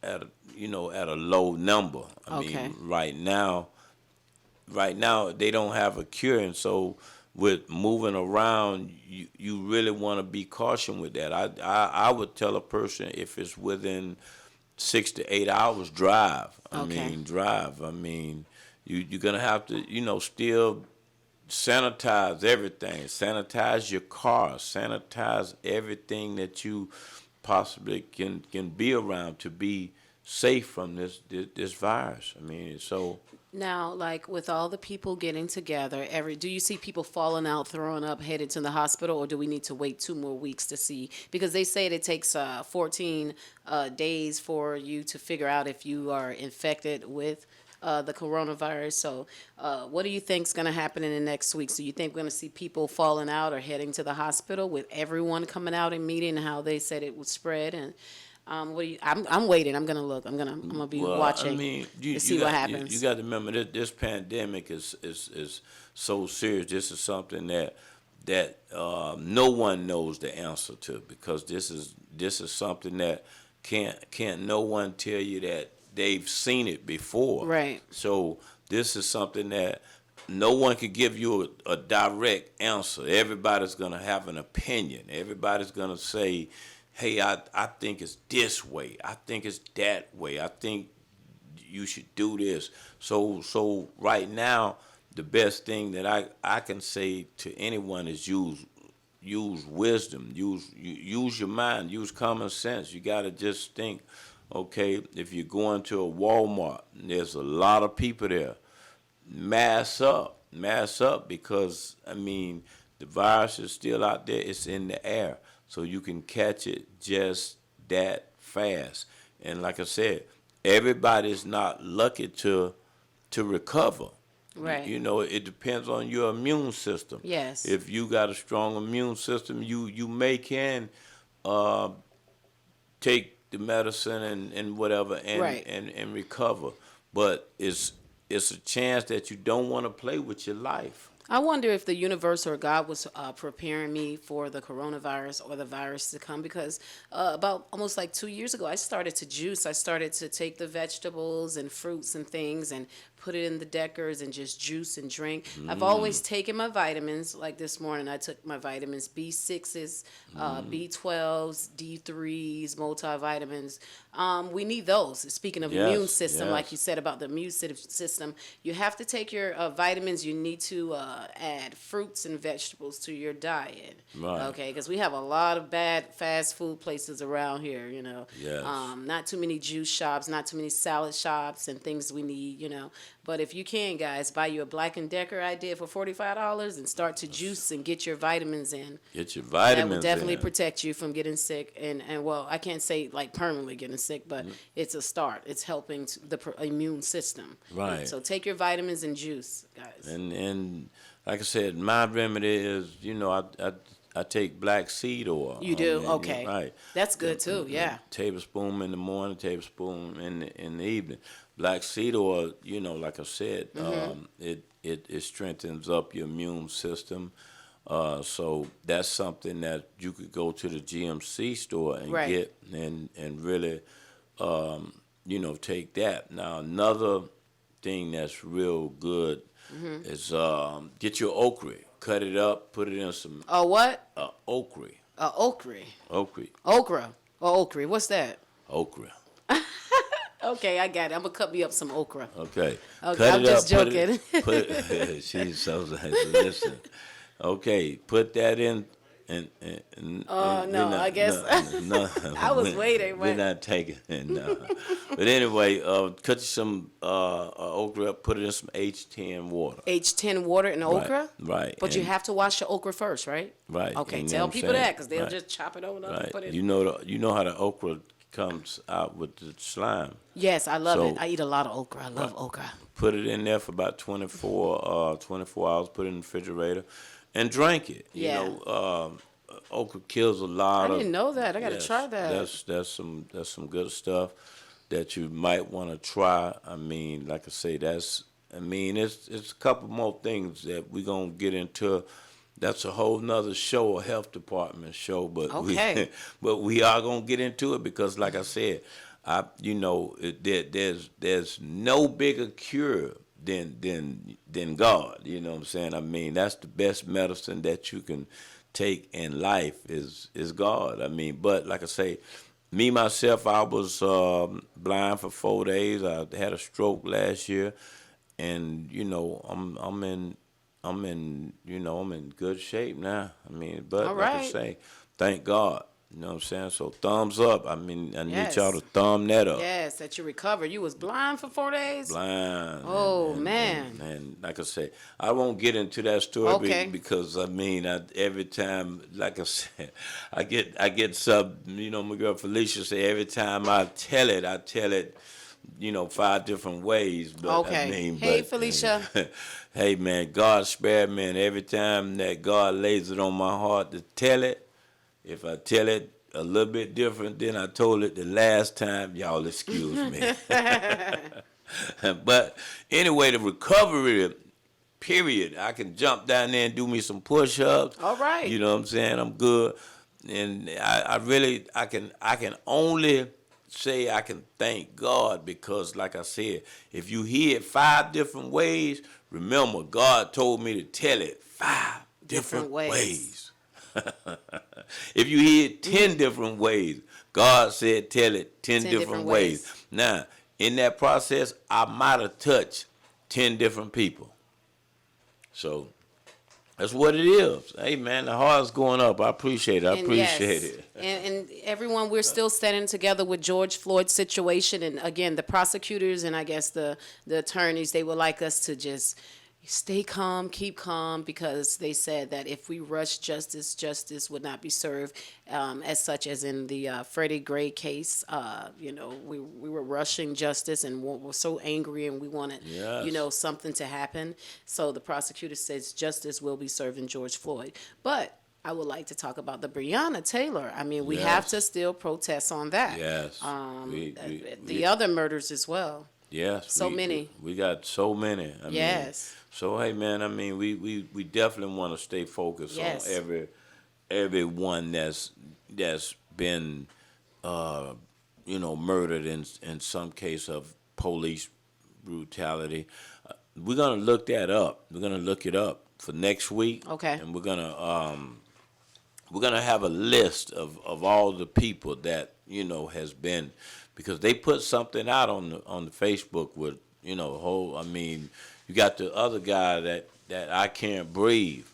at a low number. I Okay. mean, right now they don't have a cure, and so with moving around, you really want to be cautious with that. I would tell a person, if it's within 6 to 8 hours, drive. Okay. Drive. I mean, you're gonna have to, still sanitize everything. Sanitize your car. Sanitize everything that you possibly can be around to be safe from this virus. I mean, so. Now, like with all the people getting together, do you see people falling out, throwing up, headed to the hospital, or do we need to wait 2 more weeks to see? Because they say it takes 14 days for you to figure out if you are infected with the coronavirus. So, what do you think's going to happen in the next week? So, you think we're going to see people falling out or heading to the hospital with everyone coming out and meeting how they said it would spread? And what do you? I'm waiting. I'm going to look. I'm gonna be Well, watching I mean, to see what happens. You got to remember that this pandemic is so serious. This is something that no one knows the answer to, because this is something that can't no one tell you that they've seen it before. Right. So this is something that no one can give you a direct answer. Everybody's gonna have an opinion. Everybody's gonna say, hey, I think it's this way. I think it's that way. I think you should do this. So right now, the best thing that I can say to anyone is use wisdom, use your mind, use common sense. You got to just think, okay, if you're going to a Walmart and there's a lot of people there, mask up, because I mean the virus is still out there. It's in the air, so you can catch it just that fast. And like I said, everybody's not lucky to recover. Right. You know, it depends on your immune system. Yes. If you got a strong immune system, you may can take the medicine and whatever and, Right. and recover. But it's a chance that you don't want to play with your life. I wonder if the universe or God was preparing me for the coronavirus or the virus to come, because about almost like 2 years ago, I started to juice. I started to take the vegetables and fruits and things and put it in the Deckers and just juice and drink. I've always taken my vitamins. Like this morning, I took my vitamins, B6s, B12s, D3s, multivitamins. We need those. Speaking of Yes, immune system, yes. like you said about the immune system, you have to take your vitamins. You need to add fruits and vegetables to your diet. Right. Okay, because we have a lot of bad fast food places around here, you know. Yes. Not too many juice shops, not too many salad shops and things we need, you know. But if you can, guys, buy you a Black & Decker idea for $45 and start to juice and get your vitamins in. Get your That vitamins will definitely in. protect you from getting sick. And well, I can't say like permanently getting sick, but it's a start. It's helping the immune system. Right. So take your vitamins and juice, guys. And like I said, my remedy is, you know, I take black seed oil. You do? I mean, Okay. Right. That's good too, yeah. Tablespoon in the morning, tablespoon in the evening. Black seed oil, you know, like I said, it strengthens up your immune system. So that's something that you could go to the GMC store and Right. get and really, you know, take that. Now, another thing that's real good is get your okra, cut it up, put it in some What? okra. Okra. Okra. Okra. Or okra. What's that? Okra. Okay, I got it. I'm going to cut me up some okra. Okay. Okay, Cut I'm it just up, joking. Put it, she's so listen. Okay, put that in and no, I guess. no, I was waiting, We're but- not taking it. No. But anyway, cut you some okra up, put it in some H10 water. H10 water and okra? Right. But you and- have to wash the okra first, right? Right. Okay, you know tell what I'm people saying? that, because they'll Right. just chop it on up and Right. put it. You know how the okra comes out with the slime. Yes, I love So- it. I eat a lot of okra. I love okra. Put it in there for about 24 hours, put it in the refrigerator, and drink it. Yeah. You know, okra kills a lot I of... didn't know that. I got to try that. That's some good stuff that you might want to try. I mean, like I say, it's a couple more things that we're going to get into. That's a whole nother show, a health department show, but Okay. we are going to get into it because, like I said, there's no bigger cure than God. You know what I'm saying? I mean, that's the best medicine that you can take in life is God. I mean, but like I say, me myself, I was blind for 4 days. I had a stroke last year, and you know, I'm in good shape now. I mean, but All like I right. say, thank God. You know what I'm saying? So thumbs up. I mean, I Yes. need y'all to thumb that up. Yes, that you recovered. You was blind for 4 days? Blind. Oh, man. And like I say, I won't get into that story Okay. because I mean, every time, like I said, I get some. You know, my girl Felicia say every time I tell it 5 different ways. But I Okay. mean, Hey, but Felicia. hey, man, God spared me, and every time that God lays it on my heart to tell it, if I tell it a little bit different than I told it the last time, y'all excuse me. But anyway, the recovery period, I can jump down there and do me some push-ups. All right. You know what I'm saying? I'm good, and I can only say I can thank God because, like I said, if you hear it 5 different ways, remember God told me to tell it 5 different ways. If you hear it 10 different ways, God said tell it 10 different ways. Now, in that process, I might have touched 10 different people. So that's what it is. Hey, man, the heart's going up. I appreciate it. I And appreciate yes, it. and everyone, we're still standing together with George Floyd's situation. And again, the prosecutors and I guess the attorneys, they would like us to just stay calm, keep calm, because they said that if we rush justice, justice would not be served. As such as in the Freddie Gray case, we were rushing justice and we're so angry and we wanted, Yes. something to happen. So the prosecutor says justice will be served in George Floyd. But I would like to talk about the Breonna Taylor. I mean, we have Yes. to still protest on that. Yes. The other murders as well. Yes. So many. We got so many. I mean, Yes. so, hey, man, I mean, we definitely want to stay focused Yes. on everyone that's been, murdered in some case of police brutality. We're going to look that up. We're going to look it up for next week. Okay. And we're going to have a list of all the people that, has been, because they put something out on the Facebook with, you got the other guy that I can't breathe.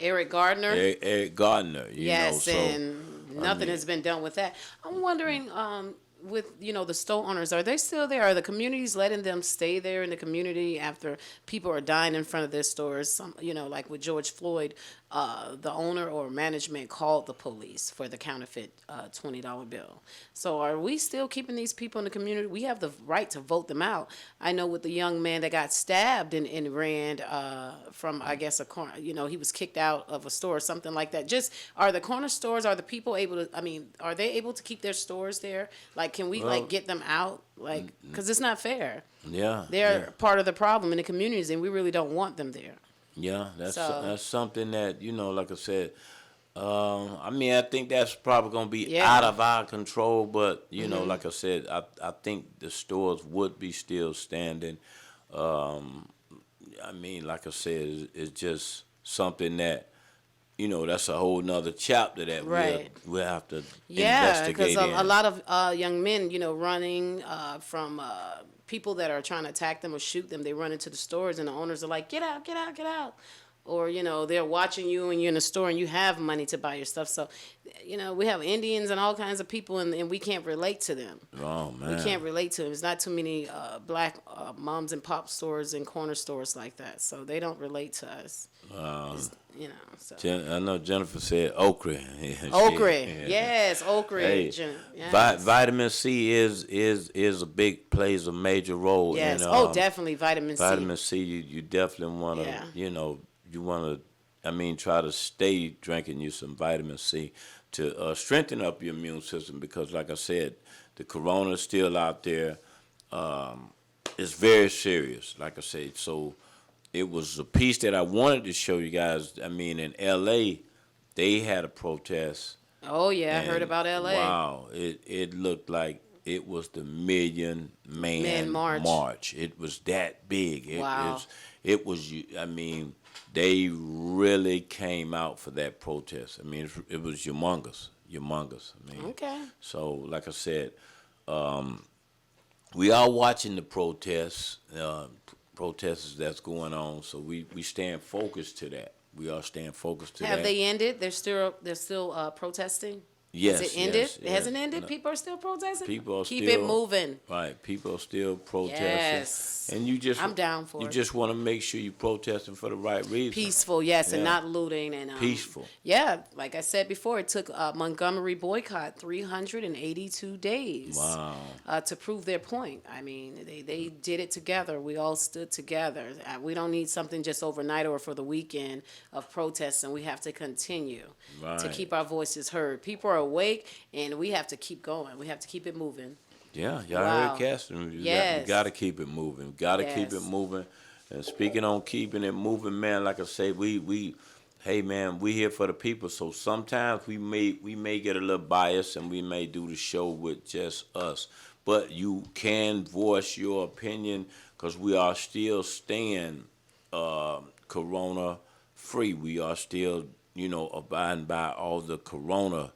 Eric Gardner. Eric Gardner. Yes, so, and nothing has been done with that. I'm wondering, with the store owners, are they still there? Are the communities letting them stay there in the community after people are dying in front of their stores? Like with George Floyd, the owner or management called the police for the counterfeit $20 bill. So are we still keeping these people in the community? We have the right to vote them out. I know with the young man that got stabbed in Rand from, I guess, a corner, he was kicked out of a store or something like that. Just, are the corner stores, are the people able to, are they able to keep their stores there? Like, can we, get them out? Like, because it's not fair. Yeah. They're part of the problem in the communities, and we really don't want them there. Yeah, that's So- something that, like I said, I think that's probably going to be Yeah. out of our control, but, like I said, I think the stores would be still standing. Like I said, it's just something that, that's a whole nother chapter that Right. we'll have to Yeah, investigate because in. a lot of young men, running from people that are trying to attack them or shoot them, they run into the stores and the owners are like, get out, get out, get out. Or, they're watching you and you're in the store and you have money to buy your stuff. So, we have Indians and all kinds of people and we can't relate to them. Oh, man. We can't relate to them. There's not too many black moms and pop stores and corner stores like that. So they don't relate to us. So. I know Jennifer said okra. Okra, yes, okra. Hey, Yes. vitamin C is a plays a major role. Yes. In, Definitely vitamin C. Vitamin C, you definitely want to, Yeah. you want to, try to stay drinking you some vitamin C to strengthen up your immune system because, like I said, the corona is still out there. It's very serious, like I said. So it was a piece that I wanted to show you guys. In L.A., they had a protest. Oh, yeah, I heard and about L.A. Wow, it looked like it was the Million Man March. It was that big. Wow. It was. They really came out for that protest. It was humongous. Okay. So, like I said, we are watching the protests that's going on. So we stand focused to that. We are staying focused to that. Have they ended? They're still protesting? Yes, Has it ended? yes, It hasn't yes. ended? No. People are still protesting? People are Keep still it moving. right. People are still protesting, Yes. and you just I'm down for you it. just want to make sure you protesting for the right reason. Peaceful, yes, and Yeah. not looting and Peaceful. Yeah, like I said before, it took Montgomery boycott 382 days. Wow. To prove their point. I mean, they did it together. We all stood together. We don't need something just overnight or for the weekend of protests, and we have to continue to Right. keep our voices heard. People are awake, and we have to keep going. We have to keep it moving. Yeah, y'all Wow. heard Caston. You Yes. got to keep it moving. Got to keep it Yes. moving. And speaking on keeping it moving, man, like I say, hey man, we here for the people. So sometimes we may get a little biased and we may do the show with just us. But you can voice your opinion because we are still staying corona free. We are still, abiding by all the corona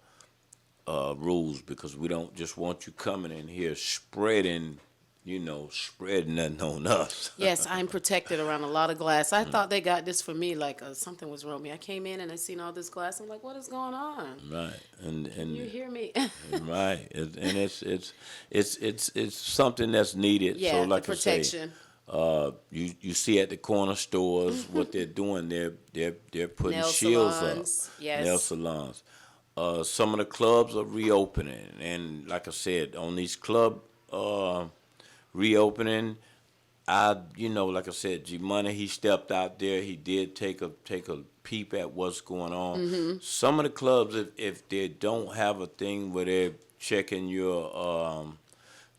rules because we don't just want you coming in here spreading nothing on us. Yes, I'm protected around a lot of glass. I thought they got this for me, like something was wrong with me. I came in and I seen all this glass. I'm like, what is going on? Right, and You hear me? right, and it's something that's needed. Yeah, so the like protection. I say, you see at the corner stores what they're doing. They're putting Nail shields salons, up. yes. Nail salons. Some of the clubs are reopening, and like I said, on these club reopening, like I said, G Money, he stepped out there. He did take a peep at what's going on. Mm-hmm. Some of the clubs, if they don't have a thing where they're checking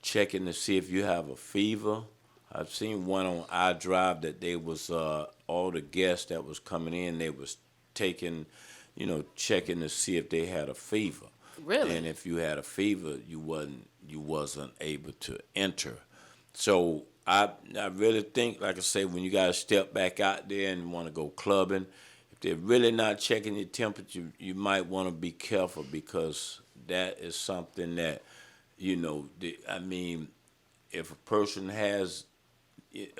checking to see if you have a fever. I've seen one on iDrive that they was all the guests that was coming in, they was taking, checking to see if they had a fever. Really? And if you had a fever, you wasn't able to enter. So I really think, like I say, when you guys step back out there and want to go clubbing, if they're really not checking your temperature, you might want to be careful because that is something that, if a person has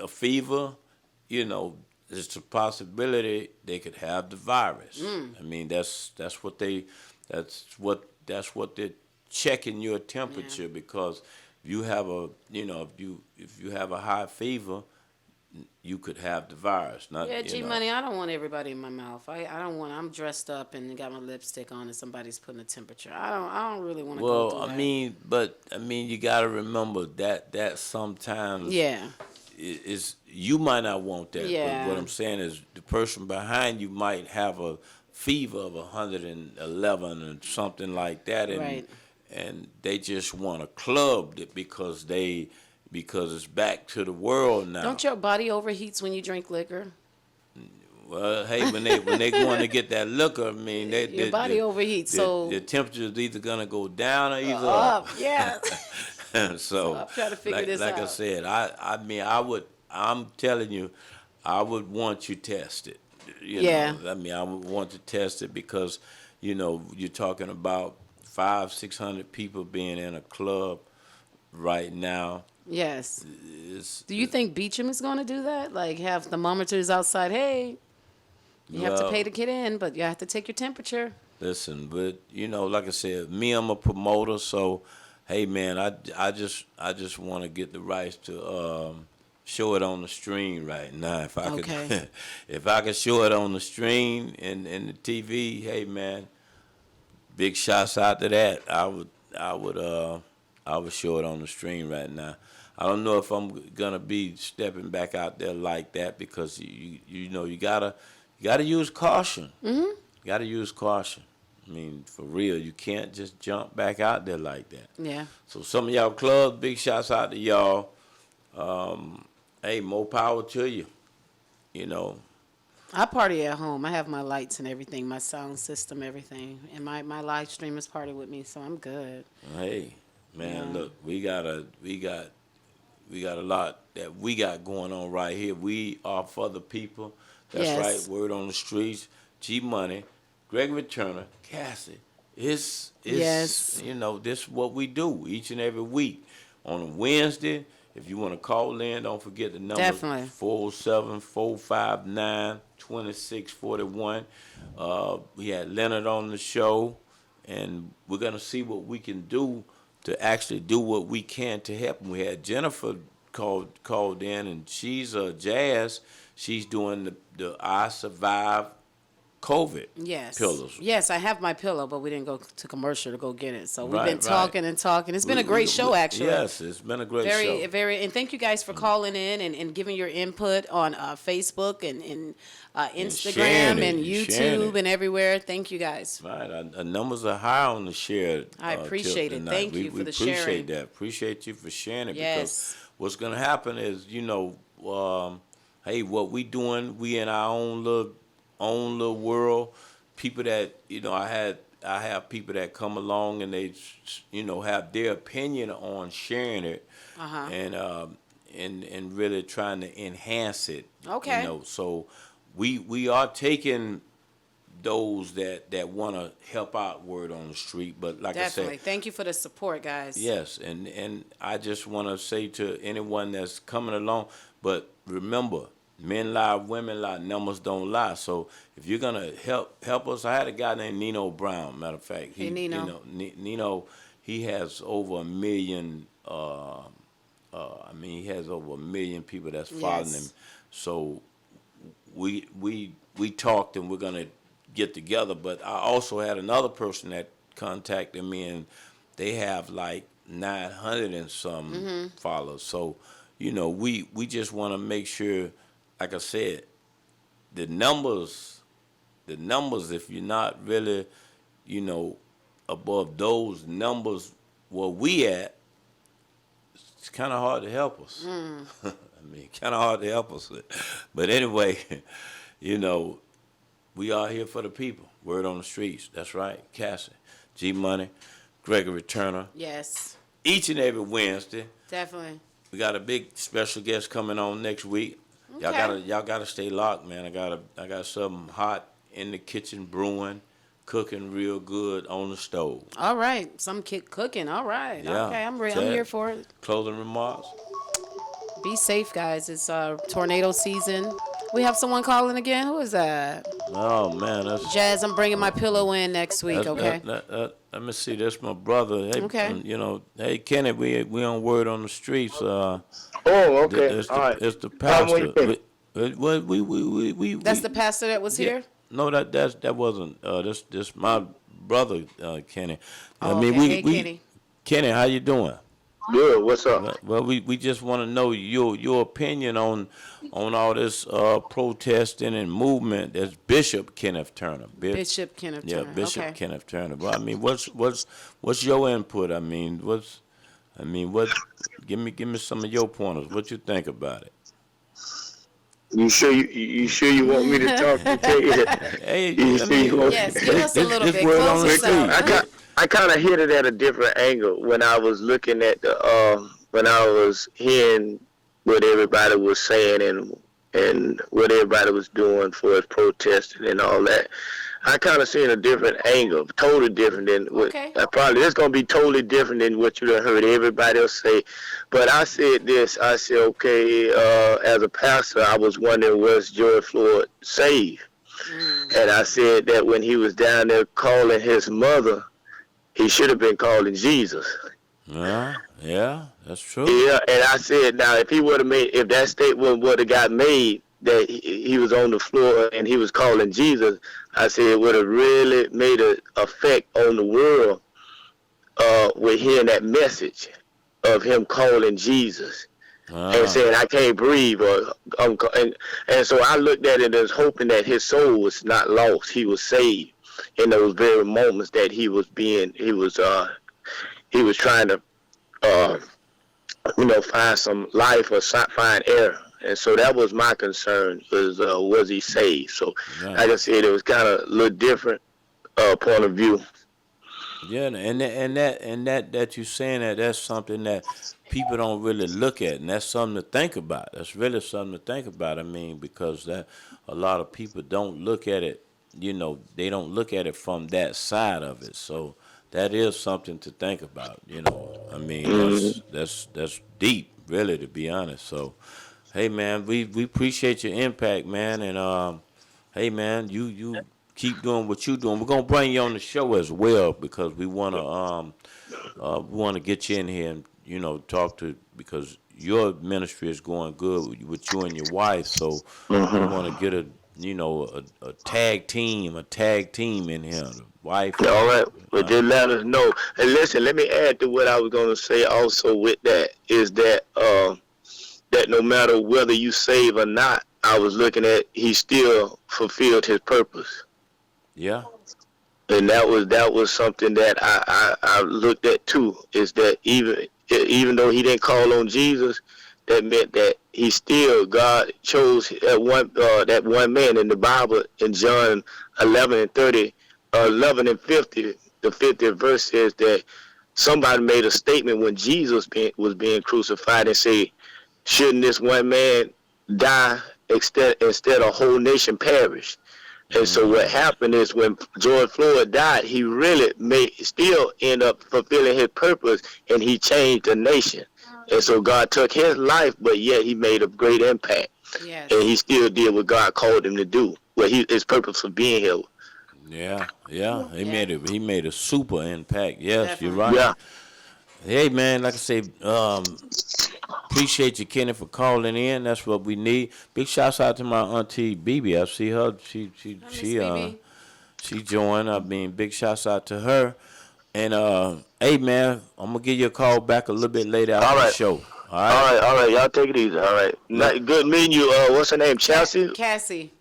a fever, there's a possibility they could have the virus. I mean, that's what they're checking your temperature because if you have if you have a high fever, you could have the virus. Not, Yeah, G Money, I don't want everybody in my mouth. I don't want. I'm dressed up and got my lipstick on and somebody's putting a temperature. I don't really want to go through that. You got to remember that sometimes Yeah. is you might not want that. Yeah. But what I'm saying is the person behind you might have a fever of 111 and something like that, and Right. and they just want to club it because it's back to the world now. Don't your body overheats when you drink liquor? Well, hey, when they going to get that liquor, I mean, Your body overheats, so the temperature is either gonna go down or either up. Yeah. so I'm trying to figure this like I out. said, I'm telling you, I would want you tested. Yeah. I would want to test it because, you're talking about 500-600 people being in a club right now. Yes. It's, Do you think Beecham is going to do that? Like have thermometers outside? Hey, you have to Well, pay to get in, but you have to take your temperature. Listen, but like I said, I'm a promoter, so hey man, I just want to get the rights to show it on the screen right now. If I could, Okay. if I could show it on the screen and the TV, hey man, big shots out to that. I would show it on the screen right now. I don't know if I'm gonna be stepping back out there like that because you gotta use caution. Mm-hmm. You gotta use caution. I mean, for real, you can't just jump back out there like that. Yeah. So some of y'all clubs, big shouts out to y'all. Hey, more power to you. I party at home. I have my lights and everything, my sound system, everything. And my live streamers party with me, so I'm good. Hey, man, Yeah. look, we got a lot that we got going on right here. We are for the people. That's Yes. right. Word on the streets. G Money, Gregory Turner, Cassie. It's Yes. this is what we do each and every week. On a Wednesday, if you want to call in, don't forget the number. Definitely. 407-459-2641. We had Leonard on the show, and we're gonna see what we can do to actually do what we can to help 'em. We had Jennifer called in, and she's Jazz. She's doing the I Survive COVID Yes. pillows. Yes, I have my pillow, but we didn't go to commercial to go get it. So we've Right, been right. talking and talking. It's been a great show, actually. Yes, it's been a great Very, show. very, and thank you guys for calling in and giving your input on Facebook and Instagram sharing it, and sharing YouTube it. and everywhere. Thank you guys. Right, our numbers are high on the share. I appreciate it. tonight. Thank you for the sharing. We appreciate that. Appreciate you for sharing it. Yes. Because what's going to happen is, hey, what we doing, we in our own little world. People that, I have people that come along and they, have their opinion on sharing it. And really trying to enhance it. Okay. So we are taking those that want to help out word on the street, but like Definitely. I said, Thank you for the support, guys. yes, and I just want to say to anyone that's coming along, but remember, men lie, women lie, numbers don't lie. So if you're gonna help us, I had a guy named Nino Brown. Matter of fact, Hey, Nino. Nino, he has over 1 million. He has over 1 million people that's following Yes. him. So we talked, and we're gonna get together. But I also had another person that contacted me, and they have like 900 and some followers. So we just want to make sure, like I said, the numbers. If you're not really, above those numbers where we at, it's kind of hard to help us. Kind of hard to help us with. But anyway, we are here for the people. Word on the streets. That's right. Cassie, G Money, Gregory Turner. Yes, Each and every Wednesday. definitely. We got a big special guest coming on next week. Okay. Y'all gotta stay locked, man. I got something hot in the kitchen brewing, cooking real good on the stove. All right. Some kid cooking. All right. Yeah. Okay, I'm ready. I'm Chad, here for it. Closing remarks. Be safe, guys. It's tornado season. We have someone calling again. Who is that? Oh man, that's Jazz, I'm bringing my pillow in next week, okay? let me see. That's my brother. Hey, Okay. Hey Kenny, we on word on the streets. Oh, okay. It's All right. It's the Tell 'em what pastor. you think. We That's the pastor that was here? No, that wasn't. This my brother, Kenny. Oh, okay. Hey, Kenny. Kenny, how you doing? Good. What's up? Well, we just want to know your opinion on all this protesting and movement. That's Bishop Kenneth Turner. Bishop Kenneth Turner. Yeah, Bishop Okay. Kenneth Turner. Well, what's your input? What? Give me some of your pointers. What you think about it? You sure you want me to talk? Hey, Yes, give us a little this bit. word on Close the us out. street. I kind of hit it at a different angle when I was looking at when I was hearing what everybody was saying and what everybody was doing for its protesting and all that. I kind of seen a different angle, totally different than what. Okay. Probably it's gonna be totally different than what you done heard everybody else say. But I said this. I said, okay, as a pastor, I was wondering, was George Floyd saved? And I said that when he was down there calling his mother, he should have been calling Jesus. Yeah, that's true. Yeah, and I said, now if that statement would have got made that he was on the floor and he was calling Jesus, I said it would have really made an effect on the world with hearing that message of him calling Jesus and saying, I can't breathe. And so I looked at it as hoping that his soul was not lost. He was saved in those very moments that he was trying to find some life or find air. And so that was my concern, was he saved? So like I said, it was kind of a little different point of view. Yeah, and that you saying that's something that people don't really look at, and that's something to think about. That's really something to think about. Because that a lot of people don't look at it. They don't look at it from that side of it. So that is something to think about. That's deep, really, to be honest. So, hey man, we appreciate your impact, man, and hey man, you keep doing what you're doing. We're gonna bring you on the show as well because we wanna get you in here and talk to because your ministry is going good with you and your wife. So we want to get a tag team in here. The wife. All right, but just let us know. And listen, let me add to what I was gonna say. Also, with that is that that no matter whether you save or not, I was looking at he still fulfilled his purpose. Yeah. And that was something that I looked at too. Is that even though he didn't call on Jesus, that meant that he still God chose that one man in the Bible in John 11:30, 11:50. The 50th verse says that somebody made a statement when Jesus was being crucified and say, "Shouldn't this one man die instead a whole nation perish?" And so what happened is when George Floyd died, he really still end up fulfilling his purpose, and he changed the nation. And so God took his life, but yet he made a great impact. Yes. And he still did what God called him to do, his purpose for being here. Yeah. He made a super impact. Yes, Definitely. you're right. Yeah. Hey man, like I say, appreciate you, Kenny, for calling in. That's what we need. Big shouts out to my auntie BB. I see her. She joined. I mean, big shouts out to her. And hey man, I'm gonna give you a call back a little bit later after the show. All right. All right. Y'all take it easy. All right. Good meeting you. What's her name? Chelsea? Cassie.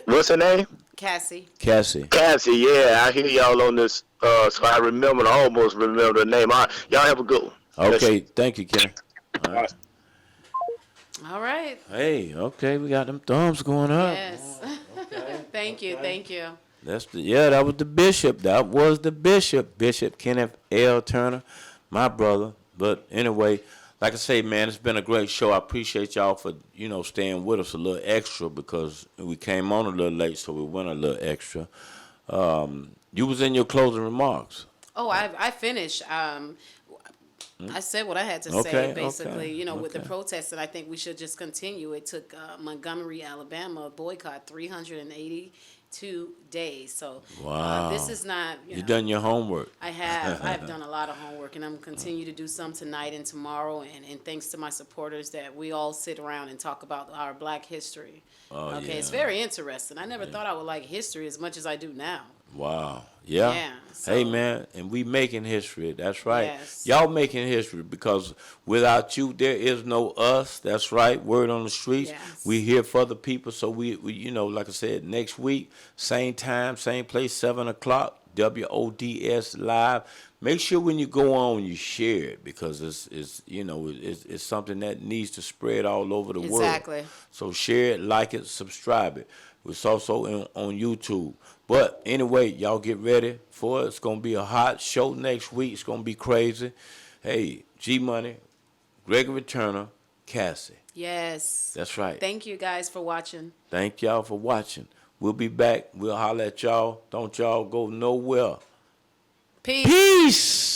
What's her name? Cassie. Cassie. Cassie, yeah. I hear y'all on this, so I almost remember the name. All right. Y'all have a good one. Okay, thank you, Kenny. All right. All right. Hey, okay, we got them thumbs going up. Yes. Thank you. That was the bishop. That was the bishop. Bishop Kenneth L. Turner, my brother. But anyway, like I say, man, it's been a great show. I appreciate y'all for, staying with us a little extra because we came on a little late, so we went a little extra. You was in your closing remarks. Oh, I finished. I said what I had to say, basically, with the protests, and I think we should just continue. It took Montgomery, Alabama, boycott 382 days. So wow. This is not, You done your homework. I have. I've done a lot of homework, and I'm going to continue to do some tonight and tomorrow, and thanks to my supporters that we all sit around and talk about our Black history. Okay, it's very interesting. I never thought I would like history as much as I do now. Wow. Yeah. Hey, man, and we making history. That's right. Yes. Y'all making history because without you, there is no us. That's right. Word on the streets. Yes. We here for the people. So we like I said, next week, same time, same place, 7 o'clock, WODS Live. Make sure when you go on, you share it because it's something that needs to spread all over the world. Exactly. So share it, like it, subscribe it. It's also on YouTube. But anyway, y'all get ready for it. It's going to be a hot show next week. It's going to be crazy. Hey, G-Money, Gregory Turner, Cassie. Yes. That's right. Thank you guys for watching. Thank y'all for watching. We'll be back. We'll holler at y'all. Don't y'all go nowhere. Peace. Peace.